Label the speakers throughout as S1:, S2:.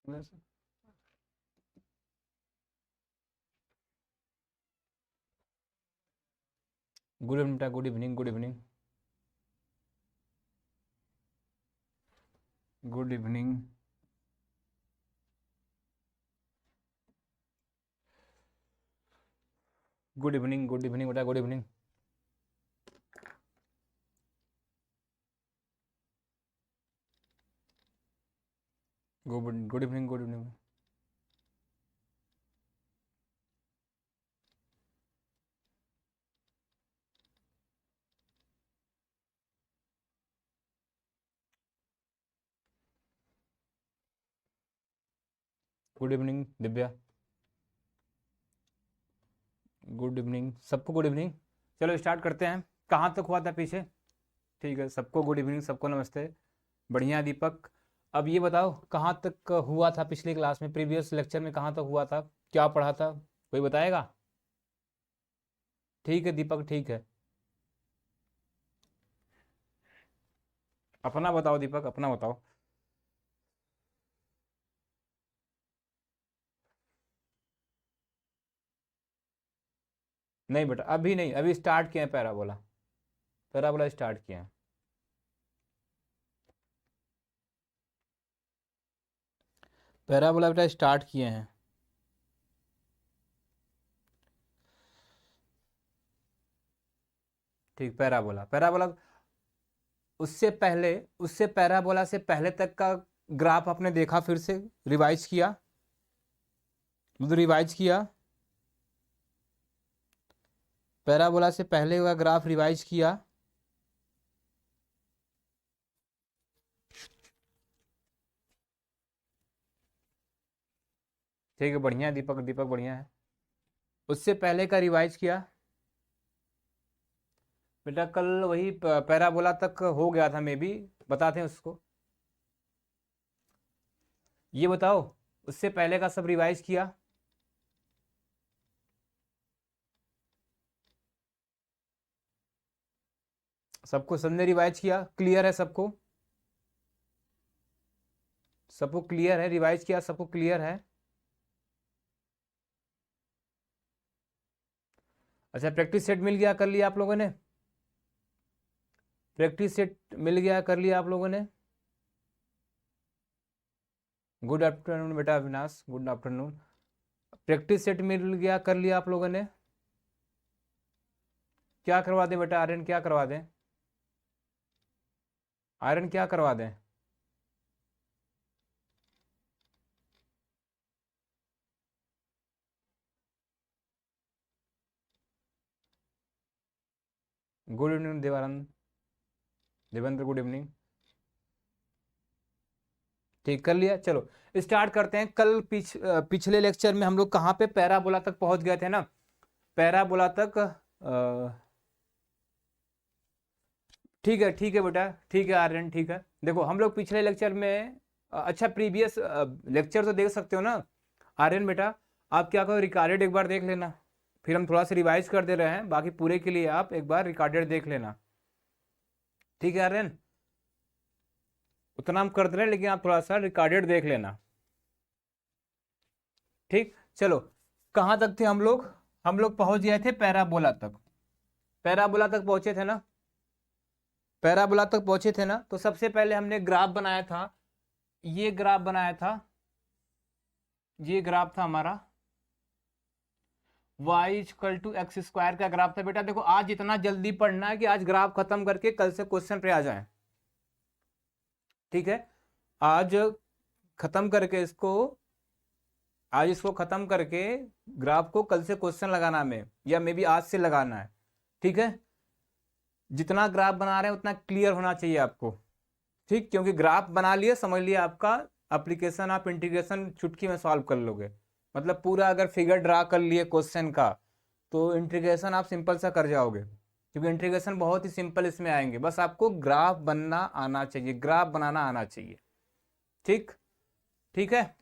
S1: Good evening बेटा, good evening, good evening, good evening. Good evening, good evening बेटा, good evening. Good evening, good evening. Good evening Divya, good evening सबको, good evening. चलो start करते हैं। कहाँ तक हुआ था पीछे? ठीक है, सबको गुड इवनिंग, सबको नमस्ते। बढ़िया दीपक। अब ये बताओ कहाँ तक हुआ था पिछली क्लास में, प्रीवियस लेक्चर में कहाँ तक हुआ था, क्या पढ़ा था, कोई बताएगा? ठीक है दीपक, ठीक है। अपना बताओ दीपक, अपना बताओ। नहीं बेटा अभी नहीं, अभी स्टार्ट किए हैं पैराबोला। पैराबोला स्टार्ट किए हैं। पैराबोला बेटा स्टार्ट किए हैं। ठीक, पैराबोला, पैराबोला उससे पैराबोला से पहले तक का ग्राफ आपने देखा, फिर से रिवाइज किया, मतलब रिवाइज किया। पैराबोला से पहले का ग्राफ रिवाइज किया। ठीक है, बढ़िया है दीपक, दीपक बढ़िया है। उससे पहले का रिवाइज किया बेटा, कल वही पैराबोला तक हो गया था, मे बी बताते हैं उसको। ये बताओ उससे पहले का सब रिवाइज किया? सबको, सबने रिवाइज किया, क्लियर है सबको? सबको क्लियर है, रिवाइज किया, सबको क्लियर है? अच्छा, प्रैक्टिस सेट मिल गया, कर लिया आप लोगों ने? प्रैक्टिस सेट मिल गया, कर लिया आप लोगों ने? गुड आफ्टरनून बेटा Avinash, good afternoon. Practice set मिल गया, कर लिया आप लोगों ने? क्या करवा दें बेटा, आर्यन क्या करवा दें? आयरन क्या करवा दें? Good evening Devanand, Devendra good evening. ठीक, कर लिया, चलो स्टार्ट करते हैं। कल पिछले लेक्चर में हम लोग कहाँ पे पैराबोला तक पहुंच गए थे ना? पैराबोला तक ठीक है बेटा, ठीक है आर्यन, ठीक है। देखो हम लोग पिछले लेक्चर में अच्छा प्रीवियस लेक्चर तो देख सकते हो ना आर्यन बेटा? आप क्या करो, रिकॉर्डेड एक बार देख लेना, फिर हम थोड़ा सा रिवाइज कर दे रहे हैं, बाकी पूरे के लिए आप एक बार रिकॉर्डेड देख लेना। ठीक है आर्यन, उतना हम कर दे रहे हैं, लेकिन आप थोड़ा सा रिकॉर्डेड देख लेना। ठीक, चलो कहाँ तक थे हम लोग? हम लोग पहुंच गए थे पैराबोला तक। पैराबोला तक पहुंचे थे ना? पैराबोला तक पहुंचे थे ना? तो सबसे पहले हमने ग्राफ बनाया था, ये ग्राफ बनाया था, ये ग्राफ था हमारा y=x² का ग्राफ था। बेटा देखो आज इतना जल्दी पढ़ना है कि आज ग्राफ खत्म करके कल से क्वेश्चन पे आ जाए। ठीक है, आज खत्म करके इसको, आज इसको खत्म करके ग्राफ को कल से क्वेश्चन लगाना में, या मे बी आज से लगाना है। ठीक है, जितना ग्राफ बना रहे हैं उतना क्लियर होना चाहिए आपको। ठीक, क्योंकि ग्राफ बना लिए, समझ लिए आपका एप्लीकेशन, आप इंटीग्रेशन चुटकी में सॉल्व कर लोगे। मतलब पूरा अगर फिगर ड्रा कर लिए क्वेश्चन का, तो इंटीग्रेशन आप सिंपल सा कर जाओगे, क्योंकि इंटीग्रेशन बहुत ही सिंपल इसमें आएंगे। बस आपको ग्राफ बनना आना चाहिए, ग्राफ बनाना आना चाहिए। ठीक, ठीक है,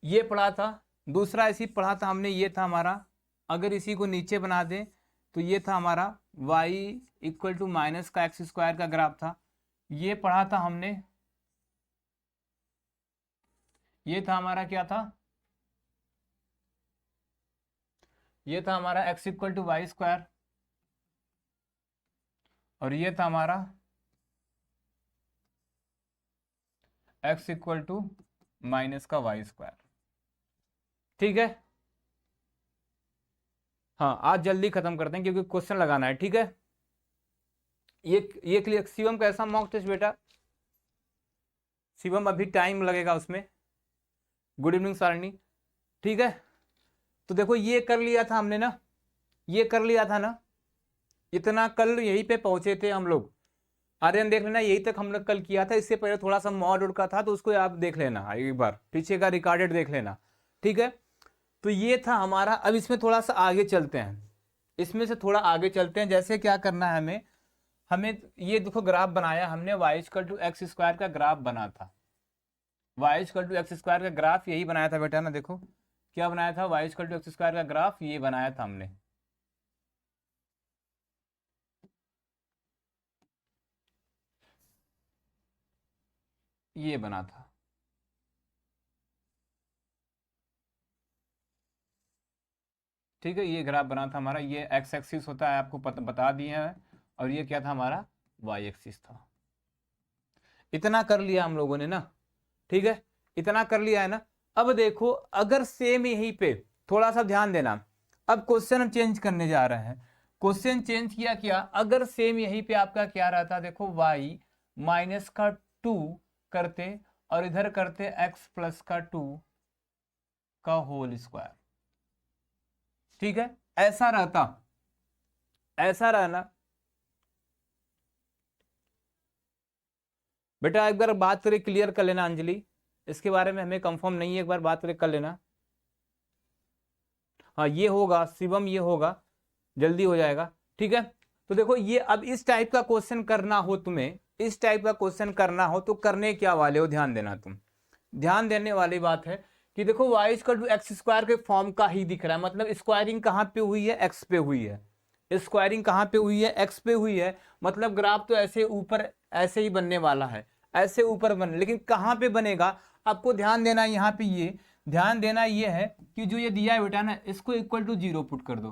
S1: ये पढ़ा था। दूसरा इसी पढ़ा था हमने, ये था हमारा, अगर इसी को नीचे बना दें तो ये था हमारा y=- का x² का ग्राफ था, ये पढ़ा था हमने। ये था हमारा क्या था, ये था हमारा x equal to y square, और ये था हमारा x इक्वल टू माइनस का वाई स्क्वायर। ठीक है, हाँ आज जल्दी खत्म करते हैं क्योंकि क्वेश्चन लगाना है। ठीक है, ये क्लियर। शिवम कैसा मॉक टेस्ट बेटा? शिवम अभी टाइम लगेगा उसमें। गुड इवनिंग सारणी। ठीक है, तो देखो ये कर लिया था हमने ना, ये कर लिया था ना, इतना कल यहीं पे पहुंचे थे हम लोग। आर्यन देख लेना, यही तक हम लोग कल किया था। इससे पहले थोड़ा सा मॉड उड़ का था तो उसको आप देख लेना एक बार, पीछे का रिकॉर्डेड देख लेना। ठीक है, तो ये था हमारा। अब इसमें थोड़ा सा आगे चलते हैं, इसमें से थोड़ा आगे चलते हैं। जैसे क्या करना है हमें, हमें ये देखो ग्राफ बनाया हमने, y equal to x square का ग्राफ बना था। Y equal to x square का ग्राफ यही बनाया था बेटा ना, देखो क्या बनाया था, y equal to x square का ग्राफ ये बनाया था हमने। ये बना था। ठीक है, ये ग्राफ बना था हमारा। ये एक्स एक्सिस होता है, आपको बता दिए हैं, और ये क्या था हमारा, वाई एक्सिस था। इतना कर लिया हम लोगों ने ना। ठीक है, इतना कर लिया है ना। अब देखो अगर सेम यहीं पे थोड़ा सा ध्यान देना, अब क्वेश्चन हम चेंज करने जा रहे हैं। क्वेश्चन चेंज किया क्या, अगर सेम यहीं पे आपका क्या रहता, देखो y माइनस का 2 करते और इधर करते x प्लस का 2 का होल स्क्वायर। ठीक है, ऐसा रहता, ऐसा रहना बेटा। एक बार बात करें, क्लियर कर लेना अंजलि, इसके बारे में हमें कंफर्म नहीं है, एक बार बात करें कर लेना। हाँ ये होगा शिवम, ये होगा, जल्दी हो जाएगा। ठीक है, तो देखो ये अब इस टाइप का क्वेश्चन करना हो तुम्हें, इस टाइप का क्वेश्चन करना हो तो करने क्या वाले हो, ध्यान देना तुम। ध्यान देने वाली बात है कि देखो y equal to x square के फॉर्म का ही दिख रहा है, मतलब स्क्वायरिंग कहाँ पे हुई है, एक्स पे हुई है। स्क्वायरिंग कहाँ पे हुई है, एक्स पे हुई है। मतलब ग्राफ तो ऐसे ऊपर ऐसे ही बनने वाला है, ऐसे ऊपर बने, लेकिन कहाँ पे बनेगा आपको ध्यान देना। यहाँ पे ये ध्यान देना ये है कि जो ये दिया है बेटा ना, इसको इक्वल टू 0 पुट कर दो।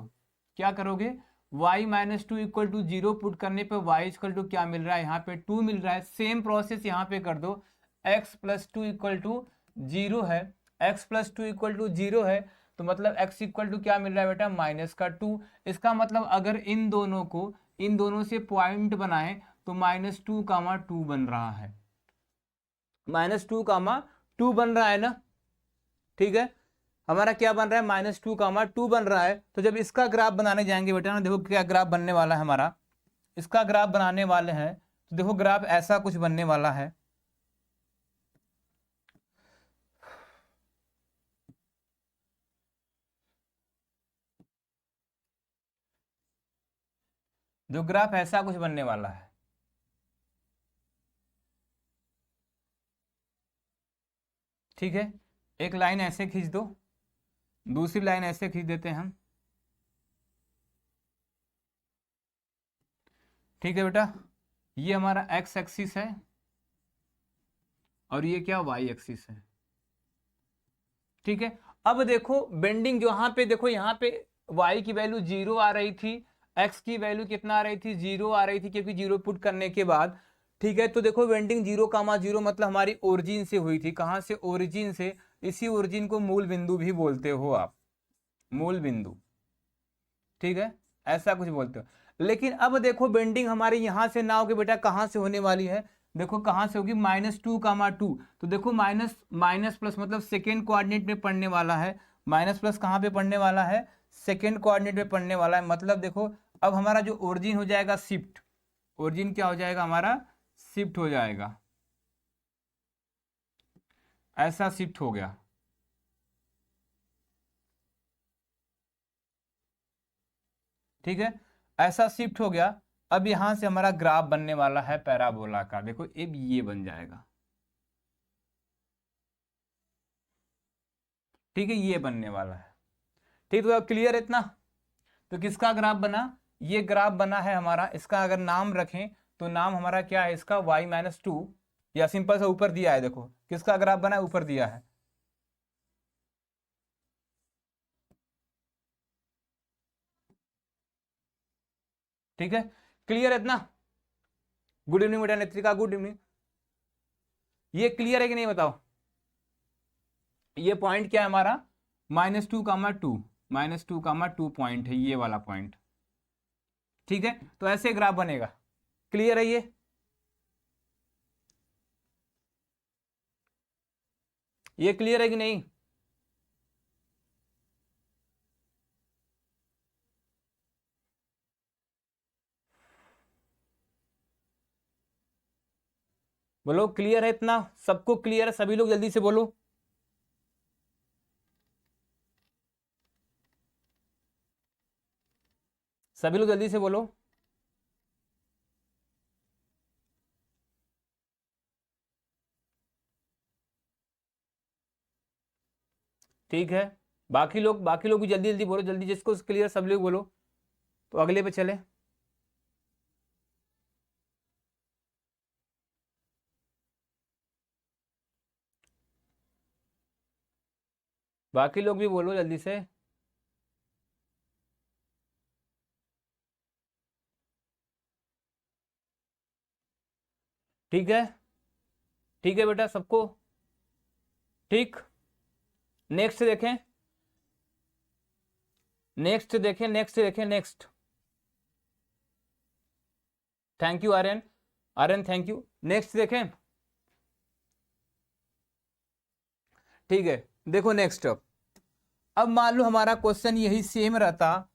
S1: क्या करोगे, y minus two equal to 0 put करने पे y इक्वल टू क्या मिल रहा है, यहाँ पे 2 मिल रहा है। सेम प्रोसेस यहाँ पे कर दो, x प्लस 2 इक्वल टू 0 है, x प्लस 2 इक्वल टू 0 है, तो मतलब x इक्वल टू क्या मिल रहा है बेटा, माइनस का 2। इसका मतलब अगर इन दोनों को, इन दोनों से पॉइंट बनाए तो माइनस 2 कामा 2 बन रहा है, माइनस 2 कामा 2 बन रहा है ना। ठीक है, हमारा क्या बन रहा है, माइनस 2 कामा 2 बन रहा है। तो जब इसका ग्राफ बनाने जाएंगे बेटा ना, देखो क्या ग्राफ बनने वाला है हमारा, इसका ग्राफ बनाने वाले हैं तो देखो ग्राफ ऐसा कुछ बनने वाला है। जो ग्राफ ऐसा कुछ बनने वाला है। ठीक है, एक लाइन ऐसे खींच दो, दूसरी लाइन ऐसे खींच देते हैं हम। ठीक है बेटा, ये हमारा एक्स एक्सिस है और ये क्या, वाई एक्सिस है। ठीक है, अब देखो बेंडिंग जो यहाँ पे, देखो यहाँ पे y की वैल्यू 0 आ रही थी, x की वैल्यू कितना आ रही थी, 0 आ रही थी, क्योंकि 0 पुट करने के बाद। ठीक है, तो देखो बेंडिंग 0 कामा 0 मतलब हमारी ओरिजिन से हुई थी। कहाँ से, ओरिजिन से। इसी ओरिजिन को मूल बिंदु भी बोलते हो आप, मूल बिंदु। ठीक है, ऐसा कुछ बोलते हो। लेकिन अब देखो बेंडिंग हमारी यहां से ना होगी बेटा, कहां से होने वाली है, देखो कहां से होगी, माइनस 2 कामा 2। तो देखो माइनस माइनस प्लस मतलब सेकेंड कोऑर्डिनेट में पढ़ने वाला है, माइनस प्लस कहां पे पढ़ने वाला है, सेकेंड कोऑर्डिनेट में पढ़ने वाला है। मतलब देखो अब हमारा जो ओरिजिन हो जाएगा शिफ्ट, ओरिजिन क्या हो जाएगा हमारा, शिफ्ट हो जाएगा, ऐसा शिफ्ट हो गया। ठीक है, ऐसा शिफ्ट हो गया। अब यहां से हमारा ग्राफ बनने वाला है पैराबोला का, देखो अब ये बन जाएगा। ठीक है, ये बनने वाला है। ठीक, तो अब क्लियर है इतना। तो किसका ग्राफ बना, ये ग्राफ बना है हमारा। इसका अगर नाम रखें तो नाम हमारा क्या है इसका, y माइनस 2, या सिंपल सा ऊपर दिया है, देखो किसका ग्राफ बना है, ऊपर दिया है। ठीक है, क्लियर है इतना? गुड इवनिंग बेटा नेत्रिका, गुड इवनिंग। ये क्लियर है कि नहीं बताओ? ये पॉइंट क्या है हमारा, -2, -2, पॉइंट है ये वाला पॉइंट। ठीक है, तो ऐसे ग्राफ बनेगा। क्लियर है ये क्लियर है कि नहीं? बोलो क्लियर है इतना? सबको क्लियर है? सभी लोग जल्दी से बोलो। सभी लोग जल्दी से बोलो। ठीक है, बाकी लोग भी जल्दी जल्दी बोलो, जल्दी जिसको क्लियर सब लोग बोलो, तो अगले पे चले। बाकी लोग भी बोलो जल्दी से। ठीक है, ठीक है बेटा सबको। ठीक, नेक्स्ट देखें, next. Thank you Aryan, thank you. Next देखें। ठीक है, देखो नेक्स्ट। अब मान लो हमारा क्वेश्चन यही सेम रहता।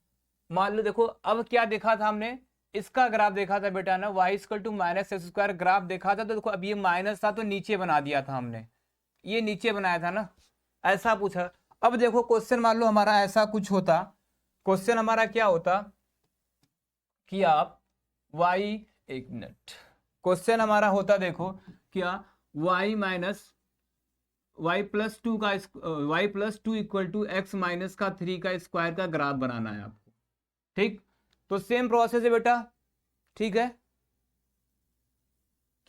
S1: मान लो देखो, अब क्या देखा था हमने, इसका ग्राफ देखा था बेटा ना, y equal to -x² graph देखा था। तो देखो अब ये माइनस था तो नीचे बना दिया था हमने, ये नीचे बनाया था ना, ऐसा पूछा। अब देखो क्वेश्चन मान लो हमारा ऐसा कुछ होता, क्वेश्चन हमारा क्या होता कि आप y, एक मिनट, क्वेश्चन हमारा होता देखो क्या, y+2 इक्वल टू x-3 का स्क्वायर का ग्राफ बनाना है आपको। ठीक, तो सेम प्रोसेस है बेटा। ठीक है,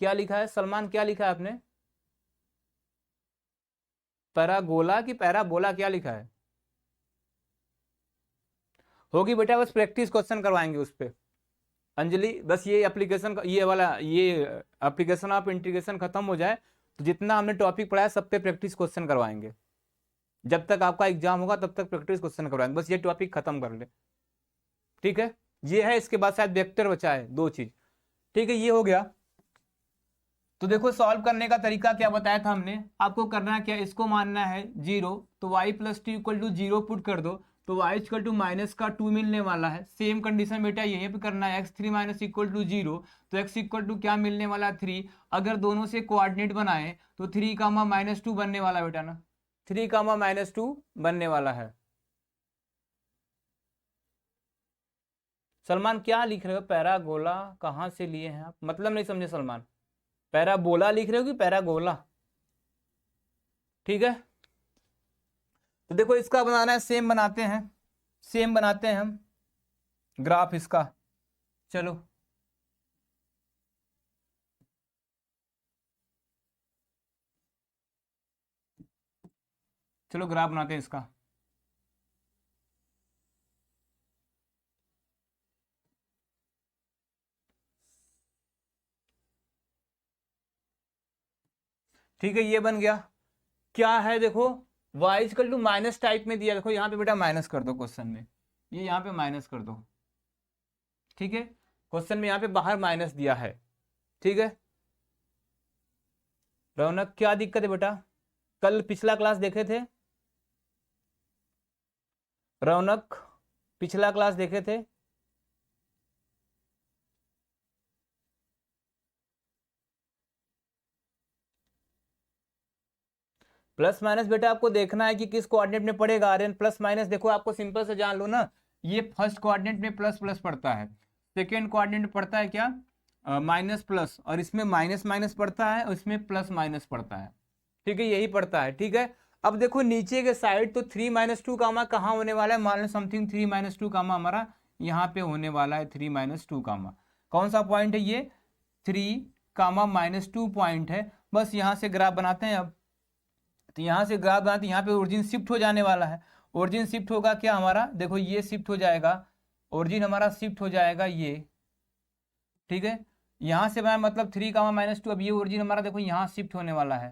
S1: क्या लिखा है सलमान, क्या लिखा है आपने? पैरागोला कि पैराबोला, क्या लिखा है? होगी बेटा, बस प्रैक्टिस क्वेश्चन करवाएंगे उस पर। अंजलि बस ये एप्लीकेशन ये एप्लीकेशन ऑफ इंटीग्रेशन खत्म हो जाए तो जितना हमने टॉपिक पढ़ाया सब पे प्रैक्टिस क्वेश्चन करवाएंगे। जब तक आपका एग्जाम होगा तब तक प्रैक्टिस क्वेश्चन करवाएंगे, बस ये टॉपिक खत्म कर ले। ठीक है, ये है, इसके बाद शायद वेक्टर बचा है, दो चीज। ठीक है, ये हो गया। तो देखो सॉल्व करने का तरीका क्या बताया था हमने आपको, करना क्या, इसको मानना है 0, तो y+2 इक्वल टू 0 पुट कर दो, तो y इक्वल टू -2 मिलने वाला है। सेम कंडीशन बेटा यहीं पे करना है, x3 - इक्वल टू 0, तो x इक्वल टू क्या मिलने वाला है 3। अगर दोनों से कोऑर्डिनेट बनाए तो 3, -2 बनने वाला बेटा ना, 3, -2 बनने वाला है। सलमान क्या लिख रहे हो, पैरागोला कहाँ से लिए हैं आप, मतलब नहीं समझे सलमान। पैराबोला लिख रहे हो कि पैरागोला? ठीक है, तो देखो इसका बनाना है, सेम बनाते हैं, हम ग्राफ इसका। चलो चलो ग्राफ बनाते हैं इसका। ठीक है, ये बन गया। क्या है देखो, y equal to minus type में दिया, देखो यहाँ पे बेटा माइनस कर दो क्वेश्चन में, ये यहाँ पे माइनस कर दो। ठीक है, क्वेश्चन में यहाँ पे बाहर माइनस दिया है। ठीक है, रौनक क्या दिक्कत है बेटा, कल पिछला क्लास देखे थे? रौनक पिछला क्लास देखे थे? प्लस माइनस बेटा आपको देखना है कि किस कोऑर्डिनेट में पड़ेगा। आर्यन प्लस माइनस देखो, आपको सिंपल से जान लो ना, ये फर्स्ट कोऑर्डिनेट में प्लस प्लस पड़ता है, सेकेंड कोऑर्डिनेट में पड़ता है क्या, माइनस प्लस, और इसमें माइनस माइनस पड़ता है और इसमें प्लस माइनस पड़ता है। ठीक है, यही पड़ता है। ठीक है, अब देखो नीचे के साइड तो 3 - 2 कामा कहाँ होने वाला है, मान लो समथिंग 3 - 2 कामा हमारा यहाँ पे होने वाला है। 3 - 2 कामा कौन सा पॉइंट है, ये 3, -2 पॉइंट है। बस यहाँ से ग्राफ बनाते हैं अब, तो यहाँ से ग्राफ बनाते यहाँ पे ओरिजिन शिफ्ट हो जाने वाला है। ओरिजिन शिफ्ट होगा क्या हमारा, देखो ये शिफ्ट हो जाएगा, ओरिजिन हमारा शिफ्ट हो जाएगा ये, ठीक है, यहां से मैं मतलब 3 कामा माइनस टू, अब ये ओरिजिन हमारा देखो यहाँ शिफ्ट होने वाला है।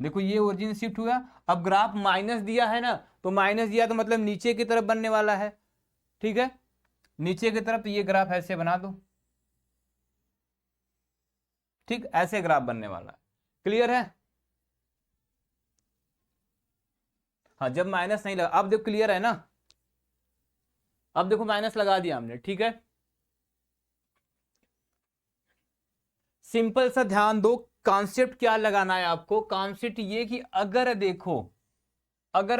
S1: देखो ये ओरिजिन शिफ्ट हुआ। अब ग्राफ माइनस दिया है ना, तो माइनस दिया तो मतलब नीचे की तरफ बनने वाला है। ठीक है, नीचे की तरफ, तो ये ग्राफ ऐसे बना दो। ठीक, ऐसे ग्राफ बनने वाला है। क्लियर है? हाँ, जब माइनस नहीं लगा, अब देखो क्लियर है ना, अब देखो माइनस लगा दिया हमने। ठीक है, सिंपल सा ध्यान दो, कॉन्सेप्ट क्या लगाना है आपको। कॉन्सेप्ट ये कि अगर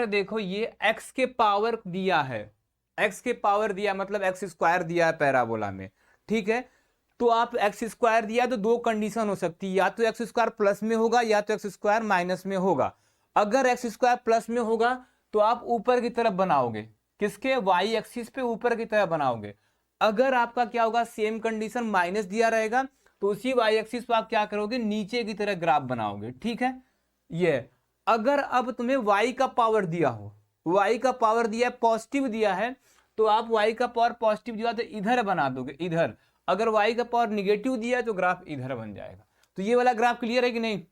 S1: देखो ये x के पावर दिया है, x के पावर दिया मतलब x स्क्वायर दिया है पैराबोला में। ठीक है, तो आप एक्स स्क्वायर दिया तो दो कंडीशन हो सकती है, या तो एक्स स्क्वायर प्लस में होगा या तो एक्स स्क्वायर माइनस में होगा। अगर एक्स स्क्वायर प्लस में होगा तो आप ऊपर की तरफ बनाओगे, किसके, वाई एक्सिस पे ऊपर की तरफ बनाओगे। अगर आपका क्या होगा, सेम कंडीशन माइनस दिया रहेगा, तो उसी वाई एक्सिस पे आप क्या करोगे, नीचे की तरह ग्राफ बनाओगे। ठीक है, ये अगर अब तुम्हें y का पावर दिया हो, y का पावर दिया है, पॉजिटिव दिया है, तो आप y का पावर पॉजिटिव दिया तो इधर बना दोगे, इधर। अगर y का पावर निगेटिव दिया है तो ग्राफ इधर बन जाएगा। तो ये वाला ग्राफ क्लियर है कि नहीं?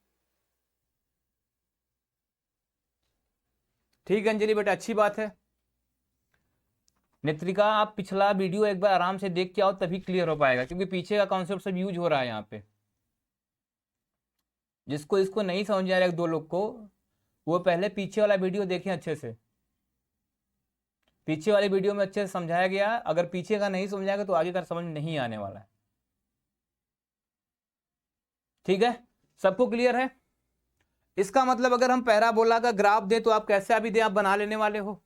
S1: ठीक है अंजलि बेटा, अच्छी बात है। नेत्रिका, आप पिछला वीडियो एक बार आराम से देख के आओ, तभी क्लियर हो पाएगा, क्योंकि पीछे का कॉन्सेप्ट सब यूज हो रहा है यहाँ पे। जिसको इसको नहीं समझ आ रहा है, दो लोग को, वो पहले पीछे वाला वीडियो देखें अच्छे से। पीछे वाली वीडियो में अच्छे से समझाया गया, अगर पीछे का नहीं समझाएगा तो आगे का समझ नहीं आने वाला है। ठीक है, सबको क्लियर है? इसका मतलब अगर हम पैराबोला का ग्राफ दे तो आप कैसा भी दे आप बना लेने वाले हो।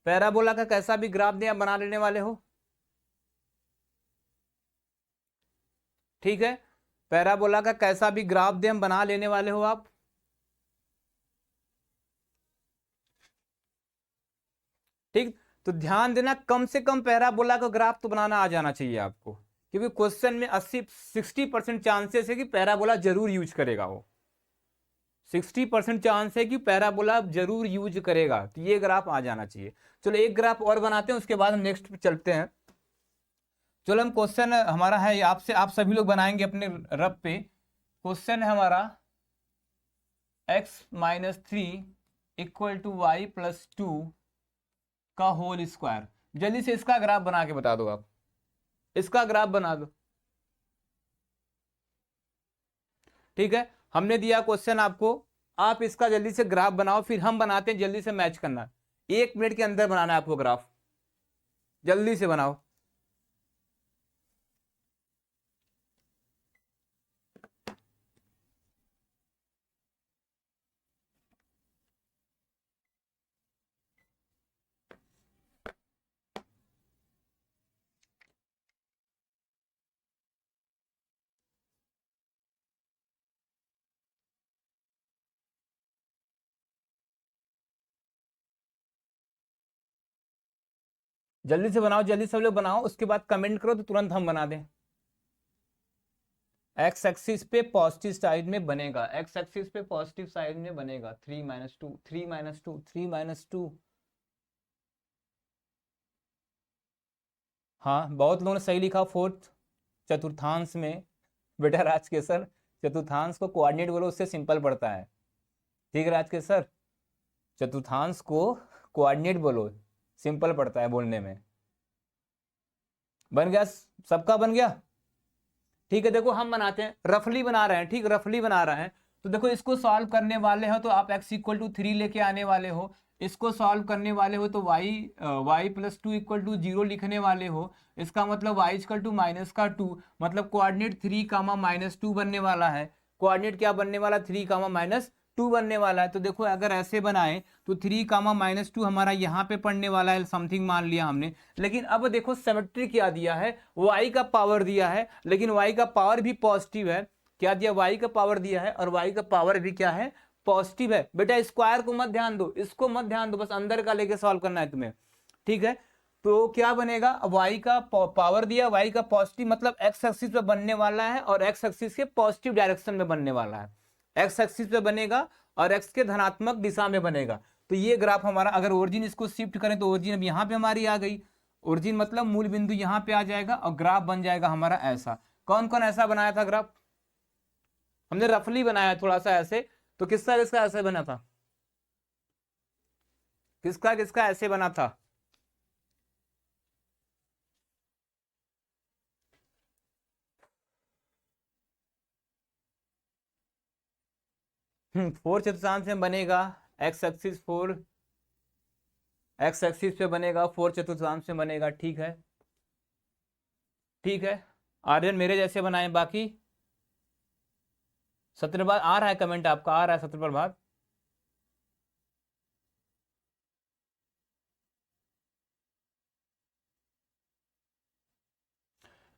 S1: पैराबोला का कैसा भी ग्राफ दे आप बना लेने वाले हो। ठीक है, पैराबोला का कैसा भी ग्राफ दे हम बना लेने वाले हो आप। ठीक, तो ध्यान देना, कम से कम पैराबोला का ग्राफ तो बनाना आ जाना चाहिए आपको, क्योंकि क्वेश्चन में 60% चांसेस है कि पैराबोला जरूर यूज करेगा वो। 60% चांस है कि पैराबोला जरूर यूज करेगा, तो ये ग्राफ आ जाना चाहिए। चलो एक ग्राफ और बनाते हैं, उसके बाद हम नेक्स्ट पे चलते हैं। चलो हम क्वेश्चन हमारा है आपसे, आप सभी लोग बनाएंगे अपने रफ पे। क्वेश्चन है हमारा x-3 equal to Y plus 2 का होल स्क्वायर। जल्दी से इसका ग्राफ बना के बता दो आप, इसका ग्राफ बना दो। ठीक है, हमने दिया क्वेश्चन आपको, आप इसका जल्दी से ग्राफ बनाओ, फिर हम बनाते हैं, जल्दी से मैच करना। 1 मिनट के अंदर बनाना है आपको ग्राफ, जल्दी से बनाओ। जल्दी से बनाओ, जल्दी सब लोग बनाओ, उसके बाद कमेंट करो तो तुरंत हम बना दें। एक्स एक्सिस पे पॉजिटिव साइड में बनेगा, एक्स एक्सिस पे पॉजिटिव साइड में बनेगा 3 - 2 3 - 2 3 - 2। हाँ, बहुत लोगों ने सही लिखा, फोर्थ चतुर्थांश में। बेटा राज के सर, चतुर्थांश को कोऑर्डिनेट बोलो, उससे सिंपल पड़ता है। ठीक है राज के सर, चतुर्थांश को कोऑर्डिनेट बोलो, सिंपल पड़ता है बोलने में। बन गया, सबका बन गया। ठीक है, देखो हम बनाते हैं, रफली बना रहे हैं। ठीक, रफली बना रहे हैं, तो देखो इसको सॉल्व करने वाले हो तो आप x = 3 लेके आने वाले हो। इसको सॉल्व करने वाले हो तो y + 2 = 0 लिखने वाले हो। इसका मतलब y = -2, मतलब कोऑर्डिनेट 3, -2 बनने वाला है। कोऑर्डिनेट क्या बनने वाला, 3, -2 बनने वाला है। तो देखो अगर ऐसे बनाए तो 3, -2 हमारा यहाँ पे पड़ने वाला है, समथिंग मान लिया हमने। लेकिन अब देखो सिमेट्री क्या दिया है, y का पावर दिया है, लेकिन y का पावर भी पॉजिटिव है। क्या दिया, y का पावर दिया है, और y का पावर भी क्या है, पॉजिटिव है। बेटा स्क्वायर को मत ध्यान दो, इसको मत ध्यान दो, बस अंदर का लेके सॉल्व करना है तुम्हें। ठीक है, तो क्या बनेगा, y का पावर दिया, y का पॉजिटिव मतलब x एक्सिस पे बनने वाला है और x एक्सिस के पॉजिटिव डायरेक्शन में बनने वाला है, x एक्सिस पे बनेगा और x के धनात्मक दिशा में बनेगा। तो ये ग्राफ हमारा, अगर ओरिजिन इसको शिफ्ट करें तो ओरिजिन अब यहाँ पे हमारी आ गई, ओरिजिन मतलब मूल बिंदु यहाँ पे आ जाएगा और ग्राफ बन जाएगा हमारा ऐसा। कौन कौन ऐसा बनाया था ग्राफ, हमने रफली बनाया थोड़ा सा ऐसे, तो किसका किसका ऐसे बना था, किसका किसका ऐसे बना था, फोर चतुर्थांश में बनेगा, x axis four, x axis पे बनेगा, फोर चतुर्थांश में बनेगा, ठीक है ठीक है। आर्यन मेरे जैसे बनाए, बाकी सत्यप्रभात आ रहा है, कमेंट आपका आ रहा है सत्यप्रभात।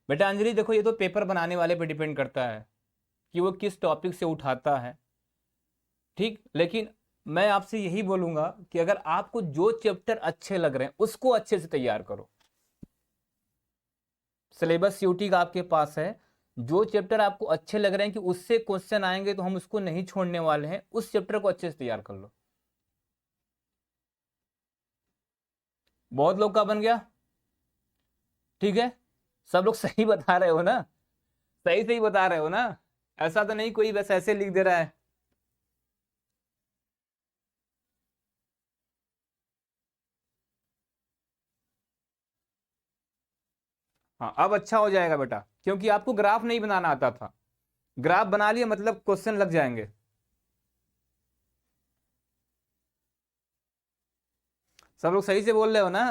S1: बेटा अंजलि देखो, ये तो पेपर बनाने वाले पे डिपेंड करता है कि वो किस टॉपिक से उठाता है, ठीक। लेकिन मैं आपसे यही बोलूंगा कि अगर आपको जो चैप्टर अच्छे लग रहे हैं उसको अच्छे से तैयार करो। सिलेबस सीयूटी का आपके पास है, जो चैप्टर आपको अच्छे लग रहे हैं कि उससे क्वेश्चन आएंगे तो हम उसको नहीं छोड़ने वाले हैं, उस चैप्टर को अच्छे से तैयार कर लो। बहुत लोग का बन गया, ठीक है, सब लोग सही बता रहे हो ना, सही सही बता रहे हो ना, ऐसा तो नहीं कोई बस ऐसे लिख दे रहा है। हाँ अब अच्छा हो जाएगा बेटा, क्योंकि आपको ग्राफ नहीं बनाना आता था, ग्राफ बना लिया मतलब क्वेश्चन लग जाएंगे। सब लोग सही से बोल रहे हो ना,